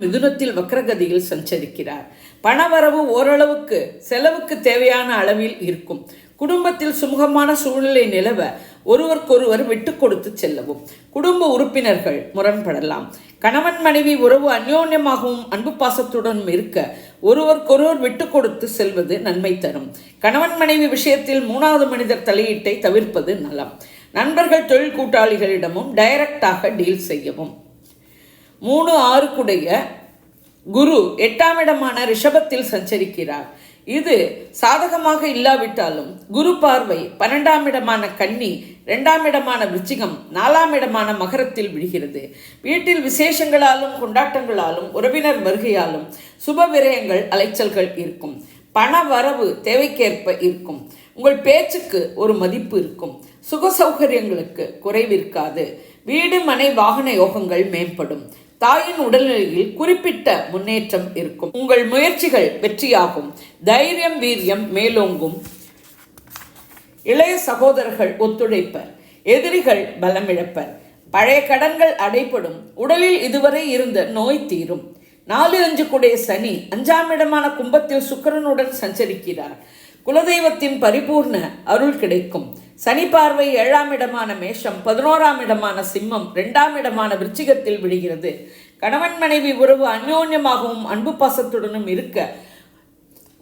மிதுனத்தில் வக்ரகதியில் சஞ்சரிக்கிறார். பணவரவு ஓரளவுக்கு செலவுக்கு தேவையான அளவில் இருக்கும். குடும்பத்தில் சுமூகமான சூழ்நிலை நிலவ ஒருவருக்கொருவர் விட்டு கொடுத்து செல்லவும். குடும்ப உறுப்பினர்கள் முரண்படலாம். கணவன் மனைவி உறவு அந்யோன்யமாகவும் அன்பு பாசத்துடனும் இருக்க ஒருவருக்கொருவர் விட்டு கொடுத்து செல்வது நன்மை தரும். கணவன் மனைவி விஷயத்தில் 3வது மனிதர் தலையீட்டை தவிர்ப்பது நலம். நண்பர்கள் தொழில் கூட்டாளிகளிடமும் டைரக்டாக டீல் செய்யவும். 3-6 கூடிய குரு 8ஆம் இடமான ரிஷபத்தில் சஞ்சரிக்கிறார். இது சாதகமாக இல்லாவிட்டாலும் குரு பார்வை 12ஆம் இடமான கன்னி, 2ஆம் இடமான விருச்சிகம், 4ஆம் இடமான மகரத்தில் விழுகிறது. வீட்டில் விசேஷங்களாலும் கொண்டாட்டங்களாலும் உறவினர் வருகையாலும் சுப விரயங்கள் அலைச்சல்கள் இருக்கும். பண வரவு தேவைக்கேற்ப இருக்கும். உங்கள் பேச்சுக்கு ஒரு மதிப்பு இருக்கும். சுக சௌகரியங்களுக்கு குறைவிருக்காது. வீடு மனை வாகன யோகங்கள் மேம்படும். தாயின் உடல்நிலையில் குறிப்பிட்ட முன்னேற்றம் இருக்கும். உங்கள் முயற்சிகள் வெற்றியாகும். தைரியம் வீரியம் மேலோங்கும். இளைய சகோதரர்கள் ஒத்துழைப்பர். எதிரிகள் பலமிழப்பர். பழைய கடன்கள் அடைபடும். உடலில் இதுவரை இருந்த நோய் தீரும். 4-5 கூடிய சனி 5ஆம் இடமான கும்பத்தில் சுக்கிரனுடன் சஞ்சரிக்கிறார். குலதெய்வத்தின் பரிபூர்ண அருள் கிடைக்கும். சனி பார்வை 7ஆம் இடமான மேஷம், 11ஆம் இடமான சிம்மம், 2ஆம் இடமான விருச்சிகத்தில் விழுகிறது. கணவன் மனைவி உறவு அந்யோன்யமாகவும் அன்பு பாசத்துடனும் இருக்க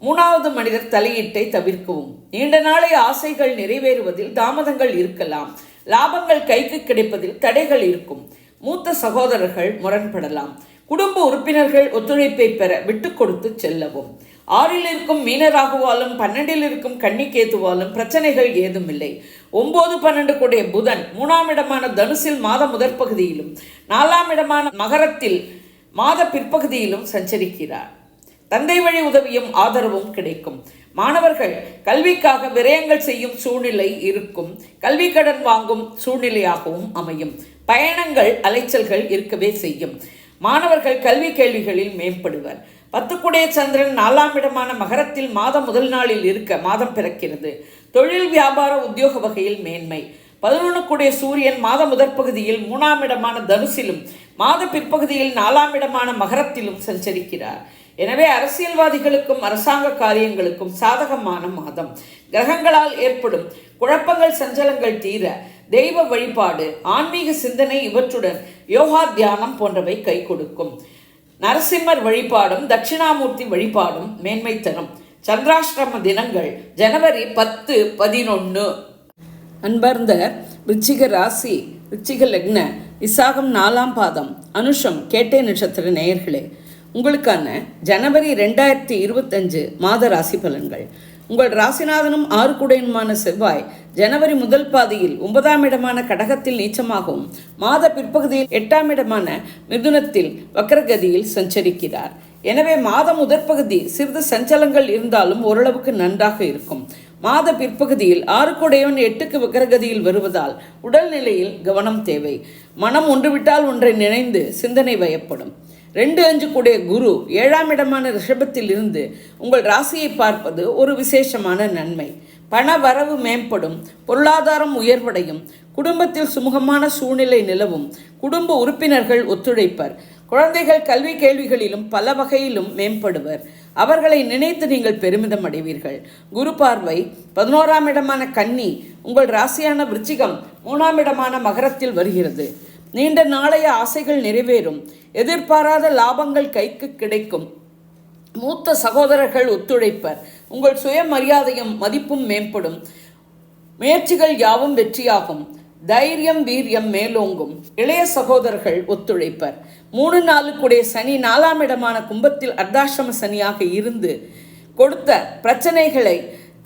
3வது மனிதர் தலையீட்டை தவிர்க்கவும். நீண்ட நாளைய ஆசைகள் நிறைவேறுவதில் தாமதங்கள் இருக்கலாம். லாபங்கள் கைக்கு கிடைப்பதில் தடைகள் இருக்கும். மூத்த சகோதரர்கள் முரண்படலாம். குடும்ப உறுப்பினர்கள் ஒத்துழைப்பை பெற விட்டு கொடுத்து செல்லவும். 6ல் இருக்கும் மீனராகுவாலும் 12ல் இருக்கும் கன்னிகேதுவாலும் பிரச்சனைகள் ஏதுமில்லை. 9-12 கூடிய புதன் 3ஆம் இடமான தனுசில் மாத முதற் பகுதியிலும் 4ஆம் இடமான மகரத்தில் மாத பிற்பகுதியிலும் சஞ்சரிக்கிறார். தந்தை வழி உதவியும் ஆதரவும் கிடைக்கும். மாணவர்கள் கல்விக்காக விரயங்கள் செய்யும் சூழ்நிலை இருக்கும். கல்வி கடன் வாங்கும் சூழ்நிலையாகவும் அமையும். பயணங்கள் அலைச்சல்கள் இருக்கவே செய்யும். மாணவர்கள் கல்வி கேள்விகளில் மேம்படுவர். 10 கூடிய சந்திரன் 4ஆம் இடமான மகரத்தில் மாதம் முதல் நாளில் இருக்க மாதம் பிறக்கிறது. தொழில் வியாபார உத்தியோக வகையில் மேன்மை. 11 கூடிய சூரியன் மாத முதற் பகுதியில் 3ஆம் இடமான தனுசிலும் மாத பிற்பகுதியில் 4ஆம் இடமான மகரத்திலும் சஞ்சரிக்கிறார். எனவே அரசியல்வாதிகளுக்கும் அரசாங்க காரியங்களுக்கும் சாதகமான மாதம். கிரகங்களால் ஏற்படும் குழப்பங்கள் சஞ்சலங்கள் தீர தெய்வ வழிபாடு, ஆன்மீக சிந்தனை இவற்றுடன் யோகா தியானம் போன்றவை கை கொடுக்கும். நரசிம்மர் வழிபாடும் தட்சிணாமூர்த்தி வழிபாடும் மேன்மை தரும். சந்திராஷ்டிரம தினங்கள் ஜனவரி 10, 11. அன்பார்ந்த விருச்சிக ராசி, விருச்சிக லக்ன, விசாகம் 4ஆம் பாதம், அனுஷம், கேட்டை நட்சத்திர நேயர்களே, உங்களுக்கான ஜனவரி 2025 மாத ராசி பலன்கள். உங்கள் ராசிநாதனும் 6 கூடையனுமான செவ்வாய் ஜனவரி முதல் பாதியில் 9ஆம் இடமான கடகத்தில் நீச்சமாகவும் மாத பிற்பகுதியில் 8ஆம் இடமான மிதுனத்தில் வக்ரகதியில் சஞ்சரிக்கிறார். எனவே மாத முதற்பகுதி சிறிது சஞ்சலங்கள் இருந்தாலும் ஓரளவுக்கு நன்றாக இருக்கும். மாத பிற்பகுதியில் 6 கூடையவன் 8க்கு வக்ரகதியில் வருவதால் உடல்நிலையில் கவனம் தேவை. மனம் ஒன்றுவிட்டால் ஒன்றை நினைந்து சிந்தனை வயப்படும். 2-5 கூடிய குரு 7ஆம் இடமான ரிஷபத்தில் இருந்து உங்கள் ராசியை பார்ப்பது ஒரு விசேஷமான நன்மை. பண வரவு மேம்படும். பொருளாதாரம் உயர்வடையும். குடும்பத்தில் சுமூகமான சூழ்நிலை நிலவும். குடும்ப உறுப்பினர்கள் ஒத்துழைப்பர். குழந்தைகள் கல்வி கேள்விகளிலும் பல வகையிலும் மேம்படுவர். அவர்களை நினைத்து நீங்கள் பெருமிதம் அடைவீர்கள். குரு பார்வை 11ஆம் இடமான கன்னி உங்கள் ராசியான விருச்சிகம் 3ஆம் இடமான மகரத்தில் வருகிறது. நீண்ட நாளைய ஆசைகள் நிறைவேறும். எதிர்பாராத லாபங்கள் கைக்கு கிடைக்கும். மூத்த சகோதரர்கள் ஒத்துழைப்பர். உங்கள் சுயமரியாதையும் மதிப்பும் மேம்படும். முயற்சிகள் யாவும் வெற்றியாகும். தைரியம் வீரியம் மேலோங்கும். இளைய சகோதரர்கள் ஒத்துழைப்பர். 3-4 கூடிய சனி 4ஆம் இடமான கும்பத்தில் அர்த்தாசிரம சனியாக இருந்து கொடுத்த பிரச்சனைகளை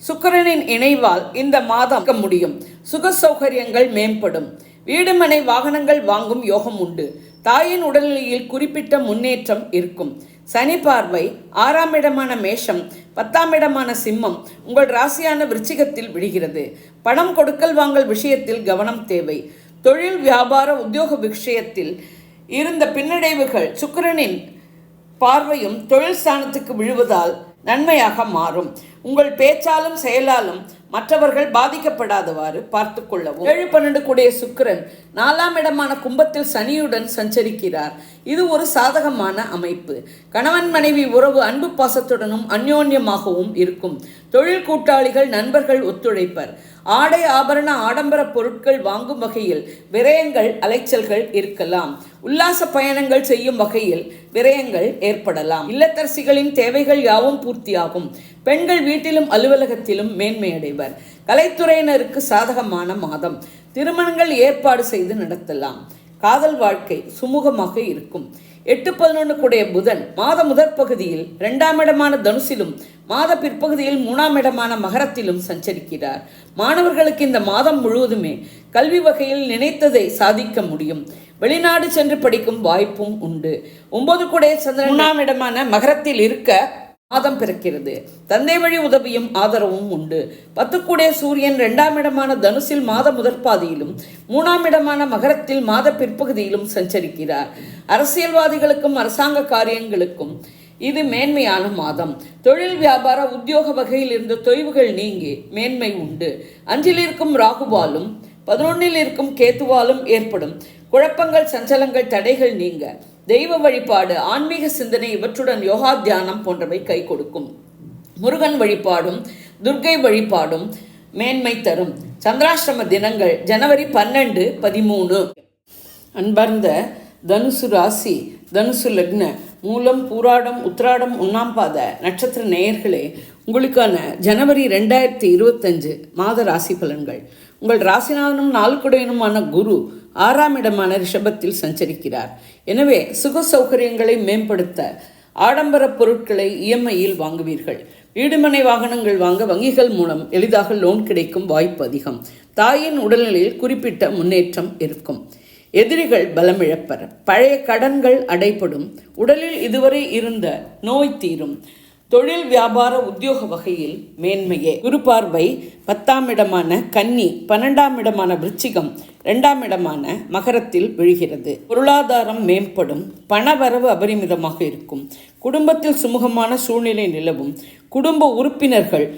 சுக்கிரனின் இணைவால் இந்த மாதம் முடியும். சுக சௌகரியங்கள் மேம்படும். வீடு மனை வாகனங்கள் வாங்கும் யோகம் உண்டு. தாயின் உடல்நிலையில் குறிப்பிட்ட முன்னேற்றம் இருக்கும். சனி பார்வை 6ஆம் இடமான மேஷம், 10ஆம் இடமான சிம்மம் உங்கள் ராசியான விருச்சிகத்தில் விழுகிறது. பணம் கொடுக்கல் வாங்கல் விஷயத்தில் கவனம் தேவை. தொழில் வியாபார உத்தியோக விஷயத்தில் இருந்த பின்னடைவுகள் சுக்கிரனின் பார்வையும் தொழில் ஸ்தானத்துக்கு விழுவதால் நன்மையாக மாறும். உங்கள் பேச்சாலும் செயலாலும் மற்றவர்கள் பாதிக்கப்படாதவாறு பார்த்து கொள்ளவும். 7-12 கூடிய சுக்கிரன் 4ஆம் இடமான கும்பத்தில் சனியுடன் சஞ்சரிக்கிறார். இது ஒரு சாதகமான அமைப்பு. கணவன் மனைவி உறவு அன்பு பாசத்துடனும் அந்யோன்யமாகவும் இருக்கும். தொழில் கூட்டாளிகள் நண்பர்கள் ஒத்துழைப்பர். ஆடை ஆபரண ஆடம்பர பொருட்கள் வாங்கும் வகையில் விரயங்கள் அலைச்சல்கள் இருக்கலாம். உல்லாச பயணங்கள் செய்யும் வகையில் விரயங்கள் ஏற்படலாம். இல்லத்தரசிகளின் தேவைகள் யாவும் பூர்த்தியாகும். பெண்கள் வீட்டிலும் அலுவலகத்திலும் மேன்மையடைவர். கலைத்துறையினருக்கு சாதகமான மாதம். திருமணங்கள் ஏற்பாடு செய்து நடத்தலாம். காதல் வாழ்க்கை சுமூகமாக இருக்கும். 8-11 கூடிய புதன் மாத முதற் பகுதியில் 2ஆம் இடமான தனுசிலும் மாத பிற்பகுதியில் 3ஆம் இடமான மகரத்திலும் சஞ்சரிக்கிறார். மாணவர்களுக்கு இந்த மாதம் முழுவதுமே கல்வி வகையில் நினைத்ததை சாதிக்க முடியும். வெளிநாடு சென்று படிக்கும் வாய்ப்பும் உண்டு. 9 கூடிய சந்திரன் 3ஆம் இடமான மகரத்தில் இருக்க மாதம் பிறக்கிறது. தந்தை வழி உதவியும் ஆதரவும் உண்டு. 10 சூரியன் 2ஆம் இடமான தனுசில் மாத முதற்பாதியிலும் 3ஆம் இடமான மகரத்தில் மாத பிற்பகுதியிலும் சஞ்சரிக்கிறார். அரசியல்வாதிகளுக்கும் அரசாங்க காரியங்களுக்கும் இது மேன்மையான மாதம். தொழில் வியாபார உத்தியோக வகையில் இருந்த தொய்வுகள் நீங்கி மேன்மை உண்டு. 5இல் இருக்கும் ராகுவாலும் 11இல் இருக்கும் கேத்துவாலும் ஏற்படும் குழப்பங்கள், சஞ்சலங்கள், தடைகள் நீங்க தெய்வ வழிபாடு, ஆன்மீக சிந்தனை இவற்றுடன் யோகா தியானம் போன்றவை கை கொடுக்கும். முருகன் வழிபாடும் துர்க்கை வழிபாடும் மேன்மை தரும். சந்திராஷ்டம தினங்கள் ஜனவரி 12, 13. அன்பார்ந்த தனுசு ராசி, தனுசு லக்ன, மூலம், பூராடம், உத்திராடம், 1ஆம் பாத நட்சத்திர நேயர்களே, உங்களுக்கான ஜனவரி 2025 மாத ராசி பலன்கள். உங்கள் ராசிநாதனும் 4 குரு 6ஆம் இடமான ரிஷபத்தில் சஞ்சரிக்கிறார். எனவே சுக சௌகரியங்களை மேம்படுத்த ஆடம்பர பொருட்களை இஎம்ஐயில் வாங்குவீர்கள். வீடுமனை வாகனங்கள் வாங்க வங்கிகள் மூலம் எளிதாக லோன் கிடைக்கும் வாய்ப்பு அதிகம். தாயின் உடல்நிலையில் குறிப்பிட்ட முன்னேற்றம் இருக்கும். எதிரிகள் பலமிழப்பர். பழைய கடன்கள் அடைப்படும். உடலில் இதுவரை இருந்த நோய் தீரும். தொழில் வியாபார உத்தியோக வகையில் மேன்மையே. குரு பார்வை 10ஆம் இடமான கன்னி, 12ஆம் இடமான விருச்சிகம், 2ஆம் இடமான மகரத்தில் விழுகிறது. பொருளாதாரம் மேம்படும். பணவரவு அபரிமிதமாக இருக்கும். குடும்பத்தில் சுமூகமான சூழ்நிலை நிலவும். குடும்ப உறுப்பினர்கள்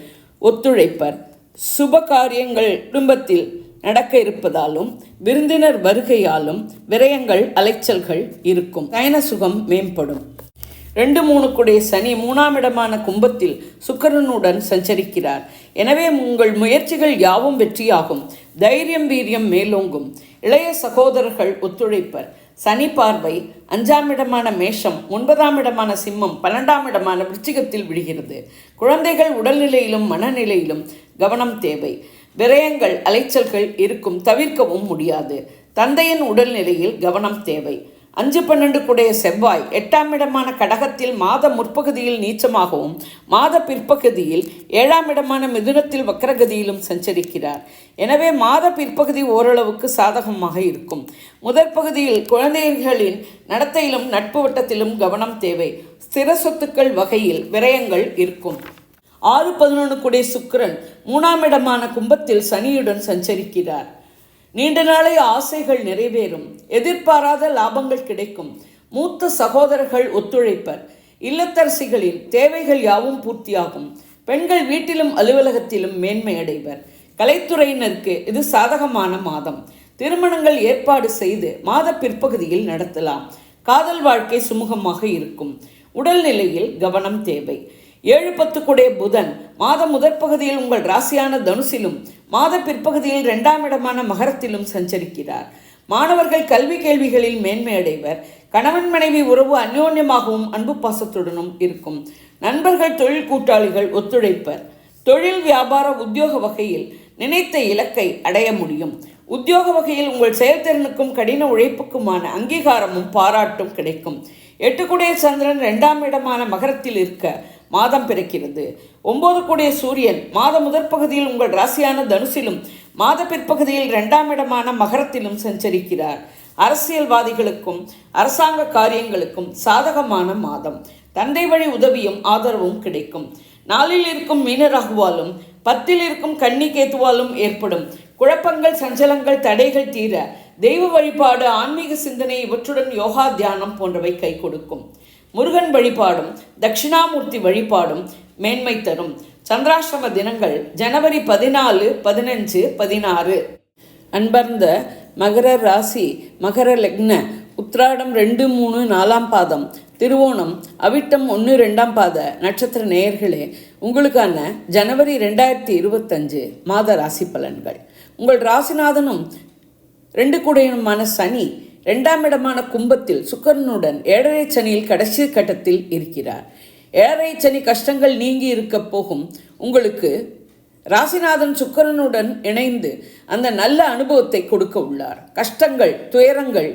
ஒத்துழைப்பர். சுப காரியங்கள் குடும்பத்தில் நடக்க இருப்பதாலும் விருந்தினர் வருகையாலும் விரயங்கள், அலைச்சல்கள் இருக்கும். பயண சுகம் மேம்படும். 2, சனி 3ஆம் இடமான கும்பத்தில் சுக்கிரனுடன் சஞ்சரிக்கிறார். எனவே உங்கள் முயற்சிகள் யாவும் வெற்றியாகும். தைரியம், வீரியம் மேலோங்கும். இளைய சகோதரர்கள் ஒத்துழைப்பர். சனி பார்வை 5ஆம் இடமான மேஷம், 9ஆம் இடமான சிம்மம், 12ஆம் இடமான விருச்சிகத்தில் விழுகிறது. குழந்தைகள் உடல்நிலையிலும் மனநிலையிலும் கவனம் தேவை. விரயங்கள், அலைச்சல்கள் இருக்கும், தவிர்க்கவும் முடியாது. தந்தையின் உடல்நிலையில் கவனம் தேவை. 5, செவ்வாய் 8ஆம் இடமான கடகத்தில் மாத முற்பகுதியில் நீச்சமாகவும் மாத பிற்பகுதியில் 7ஆம் இடமான மிதுனத்தில் வக்கரகதியிலும் சஞ்சரிக்கிறார். எனவே மாத பிற்பகுதி ஓரளவுக்கு சாதகமாக இருக்கும். முதற் பகுதியில் குழந்தைகளின் நடத்தையிலும் நட்பு வட்டத்திலும் கவனம் தேவை. ஸ்திர சொத்துக்கள் வகையில் விரயங்கள் இருக்கும். 6, சுக்கிரன் 3ஆம் இடமான கும்பத்தில் சனியுடன் சஞ்சரிக்கிறார். நீண்ட நாளை ஆசைகள் நிறைவேறும். எதிர்பாராத லாபங்கள் கிடைக்கும். மூத்த சகோதரர்கள் ஒத்துழைப்பர். இல்லத்தரசிகளின் தேவைகள் யாவும் பூர்த்தியாகும். பெண்கள் வீட்டிலும் அலுவலகத்திலும் மேன்மை அடைவர். கலைத்துறையினருக்கு இது சாதகமான மாதம். திருமணங்கள் ஏற்பாடு செய்து மாத பிற்பகுதியில் நடத்தலாம். காதல் வாழ்க்கை சுமூகமாக இருக்கும். உடல்நிலையில் கவனம் தேவை. 7, புதன் மாத முதற்பகுதியில் உங்கள் ராசியான தனுசிலும் மாத பிற்பகுதியில் 2ஆம் இடமான மகரத்திலும் சஞ்சரிக்கிறார். மாணவர்கள் கல்வி கேள்விகளில் மேன்மை அடைவர். கணவன் மனைவி உறவு அந்யோன்யமாகவும் அன்பு பாசத்துடனும் இருக்கும். நண்பர்கள், தொழில் கூட்டாளிகள் ஒத்துழைப்பர். தொழில் வியாபார உத்தியோக வகையில் நினைத்த இலக்கை அடைய முடியும். உத்தியோக வகையில் உங்கள் செயல்திறனுக்கும் கடின உழைப்புக்குமான அங்கீகாரமும் பாராட்டும் கிடைக்கும். 8 சந்திரன் 2ஆம் இடமான மகரத்தில் இருக்க மாதம் பிறக்கிறது. 9 சூரியன் மாத முதற்பகுதியில் உங்கள் ராசியான தனுசிலும் மாத பிற்பகுதியில் 2ஆம் இடமான மகரத்திலும் சஞ்சரிக்கிறார். அரசியல்வாதிகளுக்கும் அரசாங்க காரியங்களுக்கும் சாதகமான மாதம். தந்தை வழி உதவியும் ஆதரவும் கிடைக்கும். 4இல் இருக்கும் மீனராகுவாலும் 10இல் இருக்கும் கன்னி கேத்துவாலும் ஏற்படும் குழப்பங்கள், சஞ்சலங்கள், தடைகள் தீர தெய்வ வழிபாடு, ஆன்மீக சிந்தனை இவற்றுடன் யோகா தியானம் போன்றவை கை கொடுக்கும். முருகன் வழிபாடும் தட்சிணாமூர்த்தி வழிபாடும் மேன்மை தரும். சந்திராஷ்டம தினங்கள் ஜனவரி 14, 15, 16. அன்பர்ந்த மகர ராசி, மகர லக்ன, உத்திராடம் 2, 3, 4ஆம் பாதம், திருவோணம், அவிட்டம் 1, 2ஆம் பாத நட்சத்திர நேயர்களே, உங்களுக்கான ஜனவரி 2025 மாத ராசி பலன்கள். உங்கள் ராசிநாதனும் 2 சனி 2ஆம் இடமான கும்பத்தில் சுக்கிரனுடன் 7.5 சனியில் கடைசி கட்டத்தில் இருக்கிறார். 7.5 சனி கஷ்டங்கள் நீங்கி இருக்க போகும். உங்களுக்கு ராசிநாதன் சுக்கிரனுடன் இணைந்து அந்த நல்ல அனுபவத்தை கொடுக்க உள்ளார். கஷ்டங்கள், துயரங்கள்,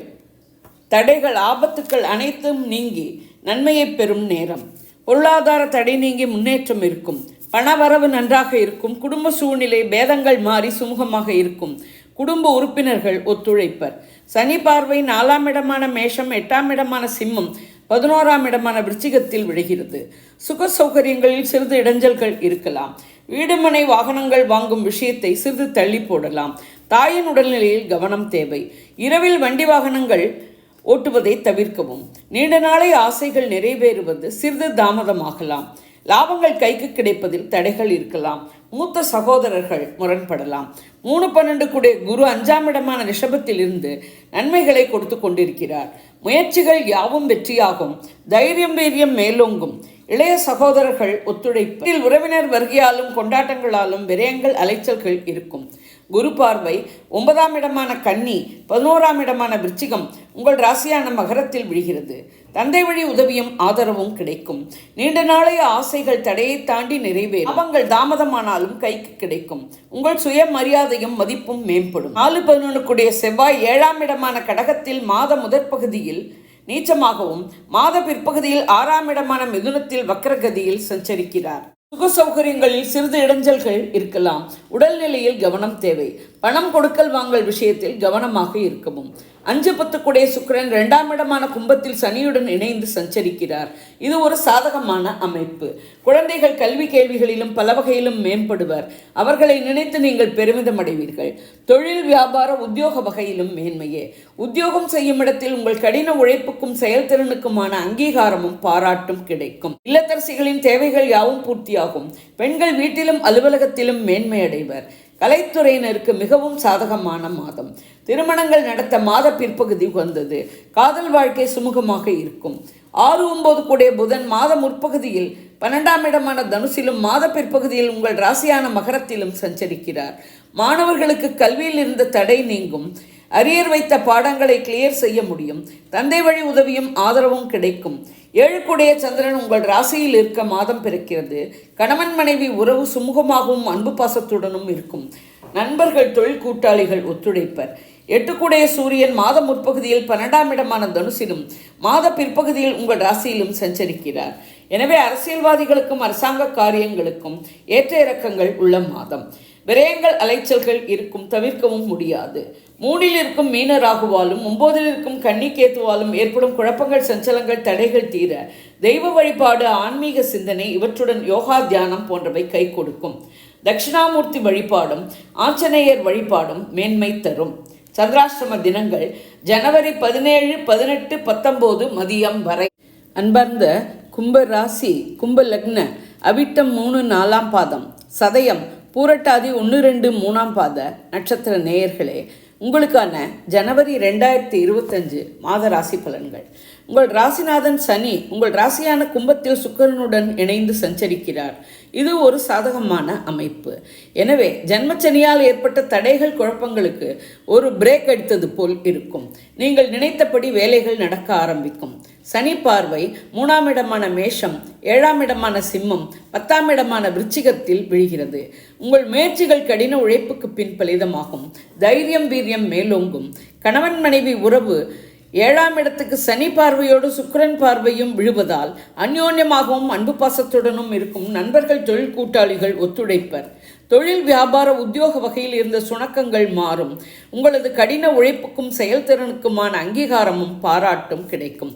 தடைகள், ஆபத்துக்கள் அனைத்தும் நீங்கி நன்மையை பெறும் நேரம். பொருளாதார தடை நீங்கி முன்னேற்றம் இருக்கும். பணவரவு நன்றாக இருக்கும். குடும்ப சூழ்நிலை பேதங்கள் மாறி சுமூகமாக இருக்கும். குடும்ப உறுப்பினர்கள் ஒத்துழைப்பர். சனி பார்வை 4ஆம் இடமான மேஷம், 8ஆம் இடமான சிம்மம், 11ஆம் இடமான விருச்சிகத்தில் விழுகிறது. சுக சௌகரியங்களில் சிறிது இடைஞ்சல்கள் இருக்கலாம். வீடுமனை வாகனங்கள் வாங்கும் விஷயத்தை சிறிது தள்ளி போடலாம். தாயின் உடல்நிலையில் கவனம் தேவை. இரவில் வண்டி வாகனங்கள் ஓட்டுவதை தவிர்க்கவும். நீண்ட நாளை ஆசைகள் நிறைவேறுவது சிறிது தாமதமாகலாம். லாபங்கள் கைக்கு கிடைப்பதில் தடைகள் இருக்கலாம். மூத்த சகோதரர்கள் முரண்படலாம். 3-12 கூடிய குரு 5ஆம் இடமான ரிஷபத்தில் இருந்து நன்மைகளை கொடுத்து கொண்டிருக்கிறார். முயற்சிகள் யாவும் வெற்றியாகும். தைரியம் வீரியம் மேலோங்கும். இளைய சகோதரர்கள் ஒத்துழைப்பில் உறவினர் வருகையாலும் கொண்டாட்டங்களாலும் விரயங்கள் அலைச்சல்கள் இருக்கும். குரு பார்வை 9ஆம் இடமான கன்னி 11ஆம் இடமான விருச்சிகம் உங்கள் ராசியான மகரத்தில் விழுகிறது. தந்தை வழி உதவியும் ஆதரவும் கிடைக்கும். நீண்ட நாளைய ஆசைகள் தடையை தாண்டி நிறைவேறும். லாபங்கள் தாமதமானாலும் கைக்கு கிடைக்கும். உங்கள் சுய மரியாதையும் மதிப்பும் மேம்படும். 4-11 கூடிய செவ்வாய் 7ஆம் இடமான கடகத்தில் மாத முதற் பகுதியில் நீச்சமாகவும் மாத பிற்பகுதியில் 6ஆம் இடமான மிதுனத்தில் வக்ரகதியில் சஞ்சரிக்கிறார். சுக சௌகரியங்களில் சிறிது இடைஞ்சல்கள் இருக்கலாம். உடல்நிலையில் கவனம் தேவை. பணம் கொடுக்கல் வாங்கல் விஷயத்தில் கவனமாக இருக்கவும். 5-10 கூடிய சுக்கிரன் 2ஆம் இடமான கும்பத்தில் சனியுடன் இணைந்து சஞ்சரிக்கிறார். இது ஒரு சாதகமான அமைப்பு. குழந்தைகள் கல்வி கேள்விகளிலும் பல வகையிலும் மேம்படுவர். அவர்களை நினைத்து நீங்கள் பெருமிதம் அடைவீர்கள். தொழில் வியாபார உத்தியோக வகையிலும் மேன்மையே. உத்தியோகம் செய்யும் இடத்தில் உங்கள் கடின உழைப்புக்கும் செயல்திறனுக்குமான அங்கீகாரமும் பாராட்டும் கிடைக்கும். இல்லத்தரசிகளின் தேவைகள் யாவும் பூர்த்தியாகும். பெண்கள் வீட்டிலும் அலுவலகத்திலும் மேன்மை அடைவர். கலைத்துறையினருக்கு மிகவும் சாதகமான மாதம். திருமணங்கள் நடத்த மாத பிற்பகுதி வந்தது. காதல் வாழ்க்கை சுமூகமாக இருக்கும். 6-9 கூடிய புதன் மாத முற்பகுதியில் 12ஆம் இடமான தனுசிலும் மாத பிற்பகுதியில் உங்கள் ராசியான மகரத்திலும் சஞ்சரிக்கிறார். மாணவர்களுக்கு கல்வியில் இருந்த தடை நீங்கும். அரியர் வைத்த பாடங்களை கிளியர் செய்ய முடியும். தந்தை வழி உதவியும் ஆதரவும் கிடைக்கும். 7 கூடிய சந்திரன் உங்கள் ராசியில் இருக்க மாதம் பிறக்கிறது. கணவன் மனைவி உறவு சுமூகமாகவும் அன்பு பாசத்துடனும் இருக்கும். நண்பர்கள் தொழில் கூட்டாளிகள் ஒத்துழைப்பர். 8 கூடிய சூரியன் மாத முற்பகுதியில் 12ஆம் இடமான தனுசிலும் மாத பிற்பகுதியில் உங்கள் ராசியிலும் சஞ்சரிக்கிறார். எனவே அரசியல்வாதிகளுக்கும் அரசாங்க காரியங்களுக்கும் ஏற்ற இறக்கங்கள் உள்ள மாதம். விரயங்கள் அலைச்சல்கள் இருக்கும், தவிர்க்கவும் முடியாது. 3இல் இருக்கும் மீன ராகுவாலும் 9இல் இருக்கும் கன்னி கேத்துவாலும் ஏற்படும் குழப்பங்கள், சஞ்சலங்கள், தடைகள் தீர தெய்வ வழிபாடு, ஆன்மீக சிந்தனை இவற்றுடன் யோகா தியானம் போன்றவை கை கொடுக்கும். தட்சிணாமூர்த்தி வழிபாடும் ஆஞ்சநேயர் வழிபாடும் மேன்மை தரும். சந்திராஷ்டம தினங்கள் ஜனவரி 17, 18, 19 மதியம் வரை. அன்பார்ந்த கும்ப ராசி, கும்ப லக்ன, அவிட்டம் 3, 4ஆம் பாதம், சதயம், பூரட்டாதி 1, 2, 3ஆம் பாத நட்சத்திர நேயர்களே, உங்களுக்கான ஜனவரி 2025 மாத ராசி பலன்கள். உங்கள் ராசிநாதன் சனி உங்கள் ராசியான கும்பத்தில் சுக்கிரனுடன் இணைந்து சஞ்சரிக்கிறார். இது ஒரு சாதகமான அமைப்பு. எனவே ஜன்மச்சனியால் ஏற்பட்ட தடைகள், குழப்பங்களுக்கு ஒரு பிரேக் அடித்தது போல் இருக்கும். நீங்கள் நினைத்தபடி வேலைகள் நடக்க ஆரம்பிக்கும். சனி பார்வை 3ஆம் இடமான மேஷம், 7ஆம் இடமான சிம்மம், 10ஆம் இடமான விருச்சிகத்தில் விழுகிறது. உங்கள் முயற்சிகள் கடின உழைப்புக்கு பின் பலிதமாகும். தைரியம் வீரியம் மேலோங்கும். கணவன் மனைவி உறவு 7ஆம் இடத்துக்கு சனி பார்வையோடு சுக்கிரன் பார்வையும் விழுவதால் அந்யோன்யமாகவும் அன்பு பாசத்துடனும் இருக்கும். நண்பர்கள் தொழில் கூட்டாளிகள் ஒத்துழைப்பர். தொழில் வியாபார உத்தியோக வகையில் இருந்த சுணக்கங்கள் மாறும். உங்களது கடின உழைப்புக்கும் செயல்திறனுக்குமான அங்கீகாரமும் பாராட்டும் கிடைக்கும்.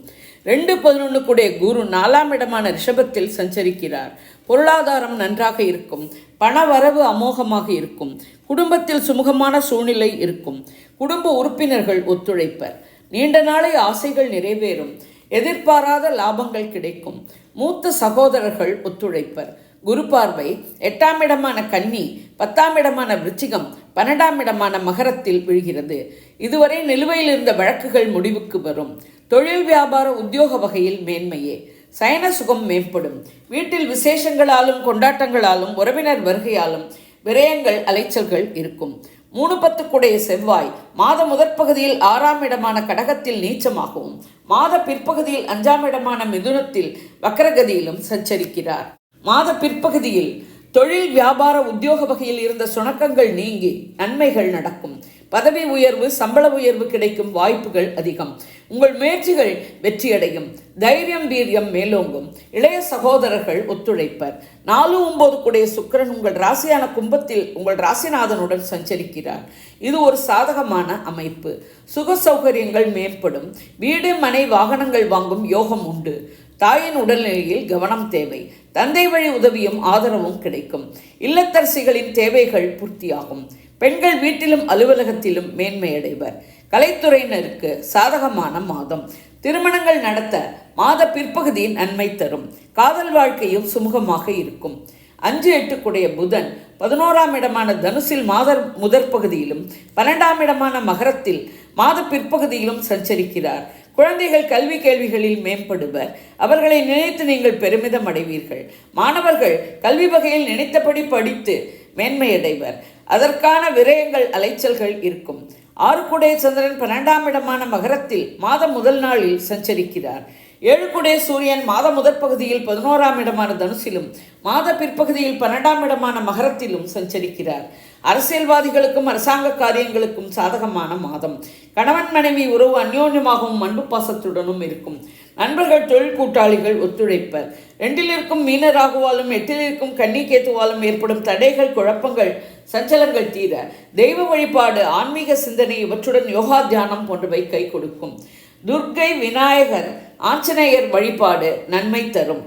2-11 கூடிய குரு 4ஆம் இடமான ரிஷபத்தில் சஞ்சரிக்கிறார். பொருளாதாரம் நன்றாக இருக்கும். பண வரவு அமோகமாக இருக்கும். குடும்பத்தில் சுமூகமான சூழ்நிலை இருக்கும். குடும்ப உறுப்பினர்கள் ஒத்துழைப்பர். நீண்ட நாளை ஆசைகள் நிறைவேறும். எதிர்பாராத லாபங்கள் கிடைக்கும். மூத்த சகோதரர்கள் ஒத்துழைப்பர். குரு பார்வை 8ஆம் இடமான கன்னி, 10ஆம் இடமான விருச்சிகம், 12ஆம் இடமான மகரத்தில் விழுகிறது. இதுவரை நிலுவையில் இருந்த வழக்குகள் முடிவுக்கு வரும். தொழில் வியாபார உத்தியோக வகையில் மேன்மையே. சயன சுகம் மேம்படும். வீட்டில் விசேஷங்களாலும் கொண்டாட்டங்களாலும் உறவினர் வருகையாலும் விரயங்கள் அலைச்சல்கள் இருக்கும். 3-10 கூடிய செவ்வாய் மாத முதற்பகுதியில் 6ஆம் இடமான கடகத்தில் நீச்சமாகவும் மாத பிற்பகுதியில் 5ஆம் இடமான மிதுனத்தில் வக்ரகதியிலும் சஞ்சரிக்கிறார். மாத பிற்பகுதியில் தொழில் வியாபார உத்தியோக வகையில் இருந்த சுணக்கங்கள் நீங்கி நன்மைகள் நடக்கும். பதவி உயர்வு, சம்பள உயர்வு கிடைக்கும் வாய்ப்புகள் அதிகம். உங்கள் முயற்சிகள் வெற்றியடையும். தைரியம், வீரியம் மேலோங்கும். இளைய சகோதரர்கள் ஒத்துழைப்பர். 4-9 கூடிய சுக்கிரன் உங்கள் ராசியான கும்பத்தில் உங்கள் ராசிநாதனுடன் சஞ்சரிக்கிறார். இது ஒரு சாதகமான அமைப்பு. சுக சௌகரியங்கள் மேம்படும். வீடு, மனை, வாகனங்கள் வாங்கும் யோகம் உண்டு. தாயின் உடல்நிலையில் கவனம் தேவை. தந்தை வழி உதவியும் ஆதரவும் கிடைக்கும். இல்லத்தரசிகளின் தேவைகள் பூர்த்தியாகும். பெண்கள் வீட்டிலும் அலுவலகத்திலும் மேன்மையடைவர். கலைத்துறையினருக்கு சாதகமான மாதம். திருமணங்கள் நடத்த மாத பிற்பகுதி நன்மை தரும். காதல் வாழ்க்கையும் சுமூகமாக இருக்கும். 5-8 கூடிய புதன் 11ஆம் இடமான தனுசில் மாத முதற் பகுதியிலும் 12ஆம் இடமான மகரத்தில் மாத பிற்பகுதியிலும் சஞ்சரிக்கிறார். குழந்தைகள் கல்வி கேள்விகளில் மேம்படுவர். அவர்களை நினைத்து நீங்கள் பெருமிதம் அடைவீர்கள். மாணவர்கள் கல்வி வகையில் நினைத்தபடி படித்து மேன்மையடைவர். அதற்கான விரயங்கள், அலைச்சல்கள் இருக்கும். 6 கூடிய சந்திரன் 12ஆம் இடமான மகரத்தில் மாத முதல் நாளில் சஞ்சரிக்கிறார். 7 கூடிய சூரியன் மாத முதற் பகுதியில் 11ஆம் இடமான தனுசிலும் மாத பிற்பகுதியில் 12ஆம் இடமான மகரத்திலும் சஞ்சரிக்கிறார். அரசியல்வாதிகளுக்கும் அரசாங்க காரியங்களுக்கும் சாதகமான மாதம். கணவன் மனைவி உறவு அந்யோன்யமாகவும் அன்பு பாசத்துடனும் இருக்கும். நண்பர்கள், தொழில் கூட்டாளிகள் ஒத்துழைப்பர். 2இல் இருக்கும் மீன ராகுவாலும் 8இல் இருக்கும் கன்னி கேத்துவாலும் ஏற்படும் தடைகள், குழப்பங்கள், சஞ்சலங்கள் தீர தெய்வ வழிபாடு, ஆன்மீக சிந்தனை இவற்றுடன் யோகா தியானம் போன்றவை கை கொடுக்கும். துர்க்கை, விநாயகர், ஆஞ்சநேயர் வழிபாடு நன்மை தரும்.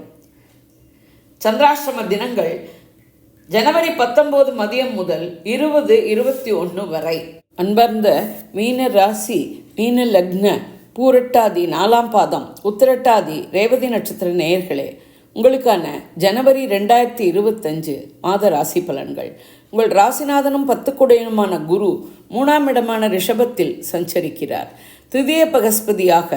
சந்திராஷ்டிரம தினங்கள் ஜனவரி 19 மதியம் முதல் 20-21 வரை. அன்பர்ந்த மீன ராசி, மீன லக்ன, பூரட்டாதி 4ஆம் பாதம், உத்திரட்டாதி, ரேவதி நட்சத்திர நேயர்களே, உங்களுக்கான ஜனவரி 2025 மாத ராசி பலன்கள். உங்கள் ராசிநாதனும் 10 கூடையனுமான குரு 3ஆம் இடமான ரிஷபத்தில் சஞ்சரிக்கிறார். திதிய பகஸ்பதியாக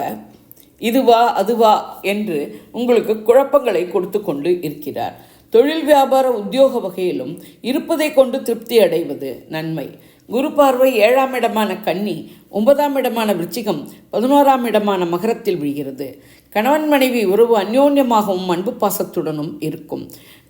இதுவா அதுவா என்று உங்களுக்கு குழப்பங்களை கொடுத்து கொண்டு இருக்கிறார். தொழில், வியாபார, உத்தியோக வகையிலும் இருப்பதை கொண்டு திருப்தி அடைவது நன்மை. குரு பார்வை 7ஆம் இடமான கன்னி, 9ஆம் இடமான விருச்சிகம், 11ஆம் இடமான மகரத்தில் விழுகிறது. கணவன் மனைவி உறவு அந்யோன்யமாகவும் அன்பு பாசத்துடனும் இருக்கும்.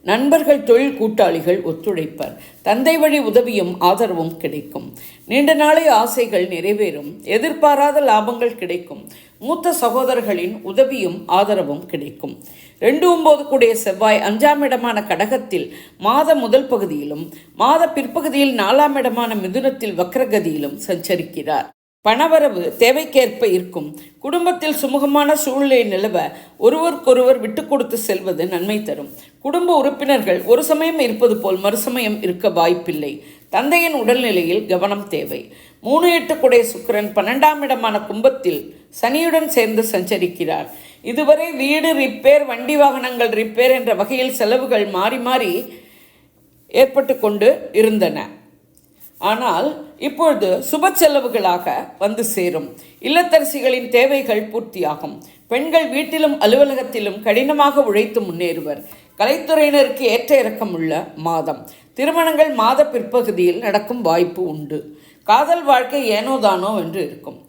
நண்பர்கள், தொழில் கூட்டாளிகள் ஒத்துழைப்பர். தந்தை வழி உதவியும் ஆதரவும் கிடைக்கும். நீண்ட நாளை ஆசைகள் நிறைவேறும். எதிர்பாராத லாபங்கள் கிடைக்கும். மூத்த சகோதரர்களின் உதவியும் ஆதரவும் கிடைக்கும். 2-9 கூடிய செவ்வாய் 5ஆம் இடமான கடகத்தில் மாத முதல் பகுதியிலும் மாத பிற்பகுதியில் 4ஆம் இடமான மிதுனத்தில் வக்ரகதியிலும் சஞ்சரிக்கிறார். பணவரவு தேவைக்கேற்ப இருக்கும். குடும்பத்தில் சுமூகமான சூழ்நிலை நிலவ ஒருவருக்கொருவர் விட்டு கொடுத்து செல்வது நன்மை தரும். குடும்ப உறுப்பினர்கள் ஒரு சமயம் இருப்பது போல் மறுசமயம் இருக்க வாய்ப்பில்லை. தந்தையின் உடல்நிலையில் கவனம் தேவை. 3-8 கூடிய சுக்கிரன் 12ஆம் இடமான கும்பத்தில் சனியுடன் சேர்ந்து சஞ்சரிக்கிறார். இதுவரை வீடு ரிப்பேர், வண்டி வாகனங்கள் ரிப்பேர் என்ற வகையில் செலவுகள் மாறி மாறி ஏற்பட்டு கொண்டு இருந்தன. ஆனால் இப்பொழுது சுப செலவுகளாக வந்து சேரும். இல்லத்தரசிகளின் தேவைகள் பூர்த்தியாகும். பெண்கள் வீட்டிலும் அலுவலகத்திலும் கடினமாக உழைத்து முன்னேறுவர். கலைத்துறையினருக்கு ஏற்ற இறக்கமுள்ள மாதம். திருமணங்கள் மாத பிற்பகுதியில் நடக்கும் வாய்ப்பு உண்டு. காதல் வாழ்க்கை ஏனோதானோ என்று இருக்கும்.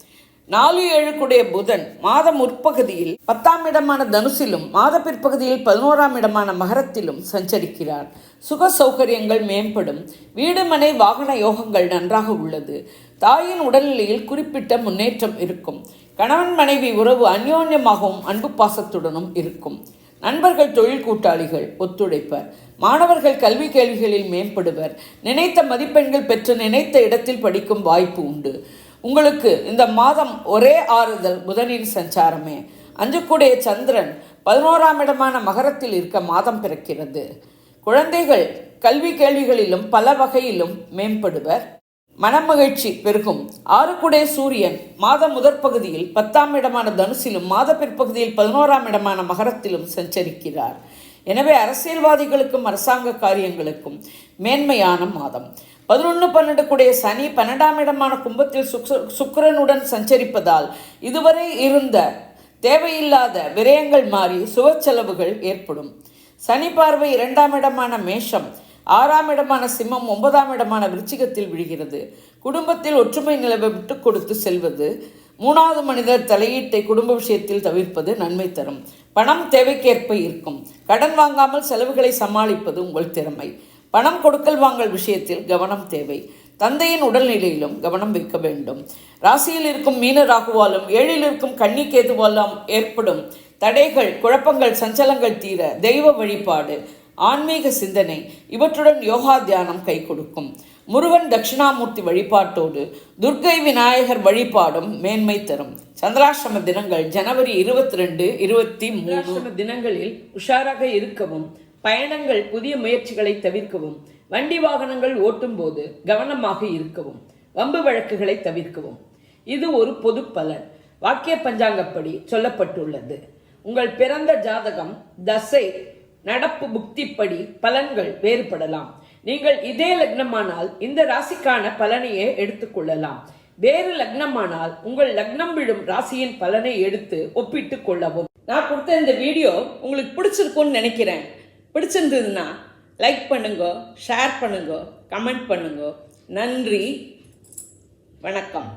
4-7 கூடிய புதன் மாத முற்பகுதியில் 10ஆம் இடமான தனுசிலும் மாத பிற்பகுதியில் 11ஆம் இடமான மகரத்திலும் சஞ்சரிக்கிறார். சுக சௌகரியங்கள் மேம்படும். வீடு, மனை, வாகன யோகங்கள் நன்றாக உள்ளது. தாயின் உடல்நிலையில் குறிப்பிட்ட முன்னேற்றம் இருக்கும். கணவன் மனைவி உறவு அந்யோன்யமாகவும் அன்பு பாசத்துடனும் இருக்கும். நண்பர்கள், தொழில் கூட்டாளிகள் ஒத்துழைப்பர். மாணவர்கள் கல்வி கேள்விகளில் மேம்படுவர். நினைத்த மதிப்பெண்கள் பெற்று நினைத்த இடத்தில் படிக்கும் வாய்ப்பு உண்டு. உங்களுக்கு இந்த மாதம் ஒரே ஆறுதல் புதனின் சஞ்சாரமே. 5 கூடிய சந்திரன் 11ஆம் இடமான மகரத்தில் இருக்க மாதம் பிறக்கிறது. குழந்தைகள் கல்வி கேள்விகளிலும் பல வகையிலும் மேம்படுவர். மனமகிழ்ச்சி பெருகும். 6 கூடிய சூரியன் மாத முதற் பகுதியில் 10ஆம் இடமான தனுசிலும் மாத பிற்பகுதியில் 11ஆம் இடமான மகரத்திலும் சஞ்சரிக்கிறார். எனவே அரசியல்வாதிகளுக்கும் அரசாங்க காரியங்களுக்கும் மேன்மையான மாதம். 11-12 கூடிய சனி 12ஆம் இடமான கும்பத்தில் சுக்கிரனுடன் சஞ்சரிப்பதால் இதுவரை இருந்த தேவையில்லாத விரயங்கள் மாறி சுப செலவுகள் ஏற்படும். சனி பார்வை 2ஆம் இடமான மேஷம், 6ஆம் இடமான சிம்மம், 9ஆம் இடமான விருச்சிகத்தில் விழுகிறது. குடும்பத்தில் ஒற்றுமை நிலவ விட்டு கொடுத்து செல்வது, 3வது மனிதர் தலையீட்டை குடும்ப விஷயத்தில் தவிர்ப்பது நன்மை தரும். பணம் தேவைக்கேற்ப இருக்கும். கடன் வாங்காமல் செலவுகளை சமாளிப்பது உங்கள் திறமை. பணம் கொடுக்கல் வாங்கல் விஷயத்தில் கவனம் தேவை. தந்தையின் உடல்நிலையிலும் கவனம் வைக்க வேண்டும். ராசியில் இருக்கும் மீன ராகுவாலும் 7ல் இருக்கும் கன்னி கேதுவாலும் ஏற்படும் தடைகள், குழப்பங்கள், சஞ்சலங்கள் தீர தெய்வ வழிபாடு, ஆன்மீக சிந்தனை இவற்றுடன் யோகா தியானம் கை கொடுக்கும். முருகன் தட்சிணாமூர்த்தி வழிபாட்டோடு துர்க்கை விநாயகர் வழிபாடும் மேன்மை தரும். சந்திராஷ்டம தினங்கள் ஜனவரி 22, 23 தினங்களில் உஷாராக இருக்கவும், பயணங்கள், புதிய முயற்சிகளை தவிர்க்கவும், வண்டி வாகனங்கள் ஓட்டும் போது கவனமாக இருக்கவும், வம்பு வழக்குகளை தவிர்க்கவும். இது ஒரு பொது பலன். வாக்கிய பஞ்சாங்கப்படி சொல்லப்பட்டுள்ளது. உங்கள் பிறந்த ஜாதகம், தசை, நடப்பு புக்திப்படி பலன்கள் வேறுபடலாம். நீங்கள் இதே லக்னமானால் இந்த ராசிக்கான பலனையே எடுத்துக்கொள்ளலாம். வேறு லக்னமானால் உங்கள் லக்னம் விழும் ராசியின் பலனை எடுத்து ஒப்பிட்டு கொள்ளவும். நான் கொடுத்த இந்த வீடியோ உங்களுக்கு பிடிச்சிருக்கும்னு நினைக்கிறேன். பிடிச்சிருந்ததுன்னா லைக் பண்ணுங்க, ஷேர் பண்ணுங்க, கமெண்ட் பண்ணுங்க. நன்றி, வணக்கம்.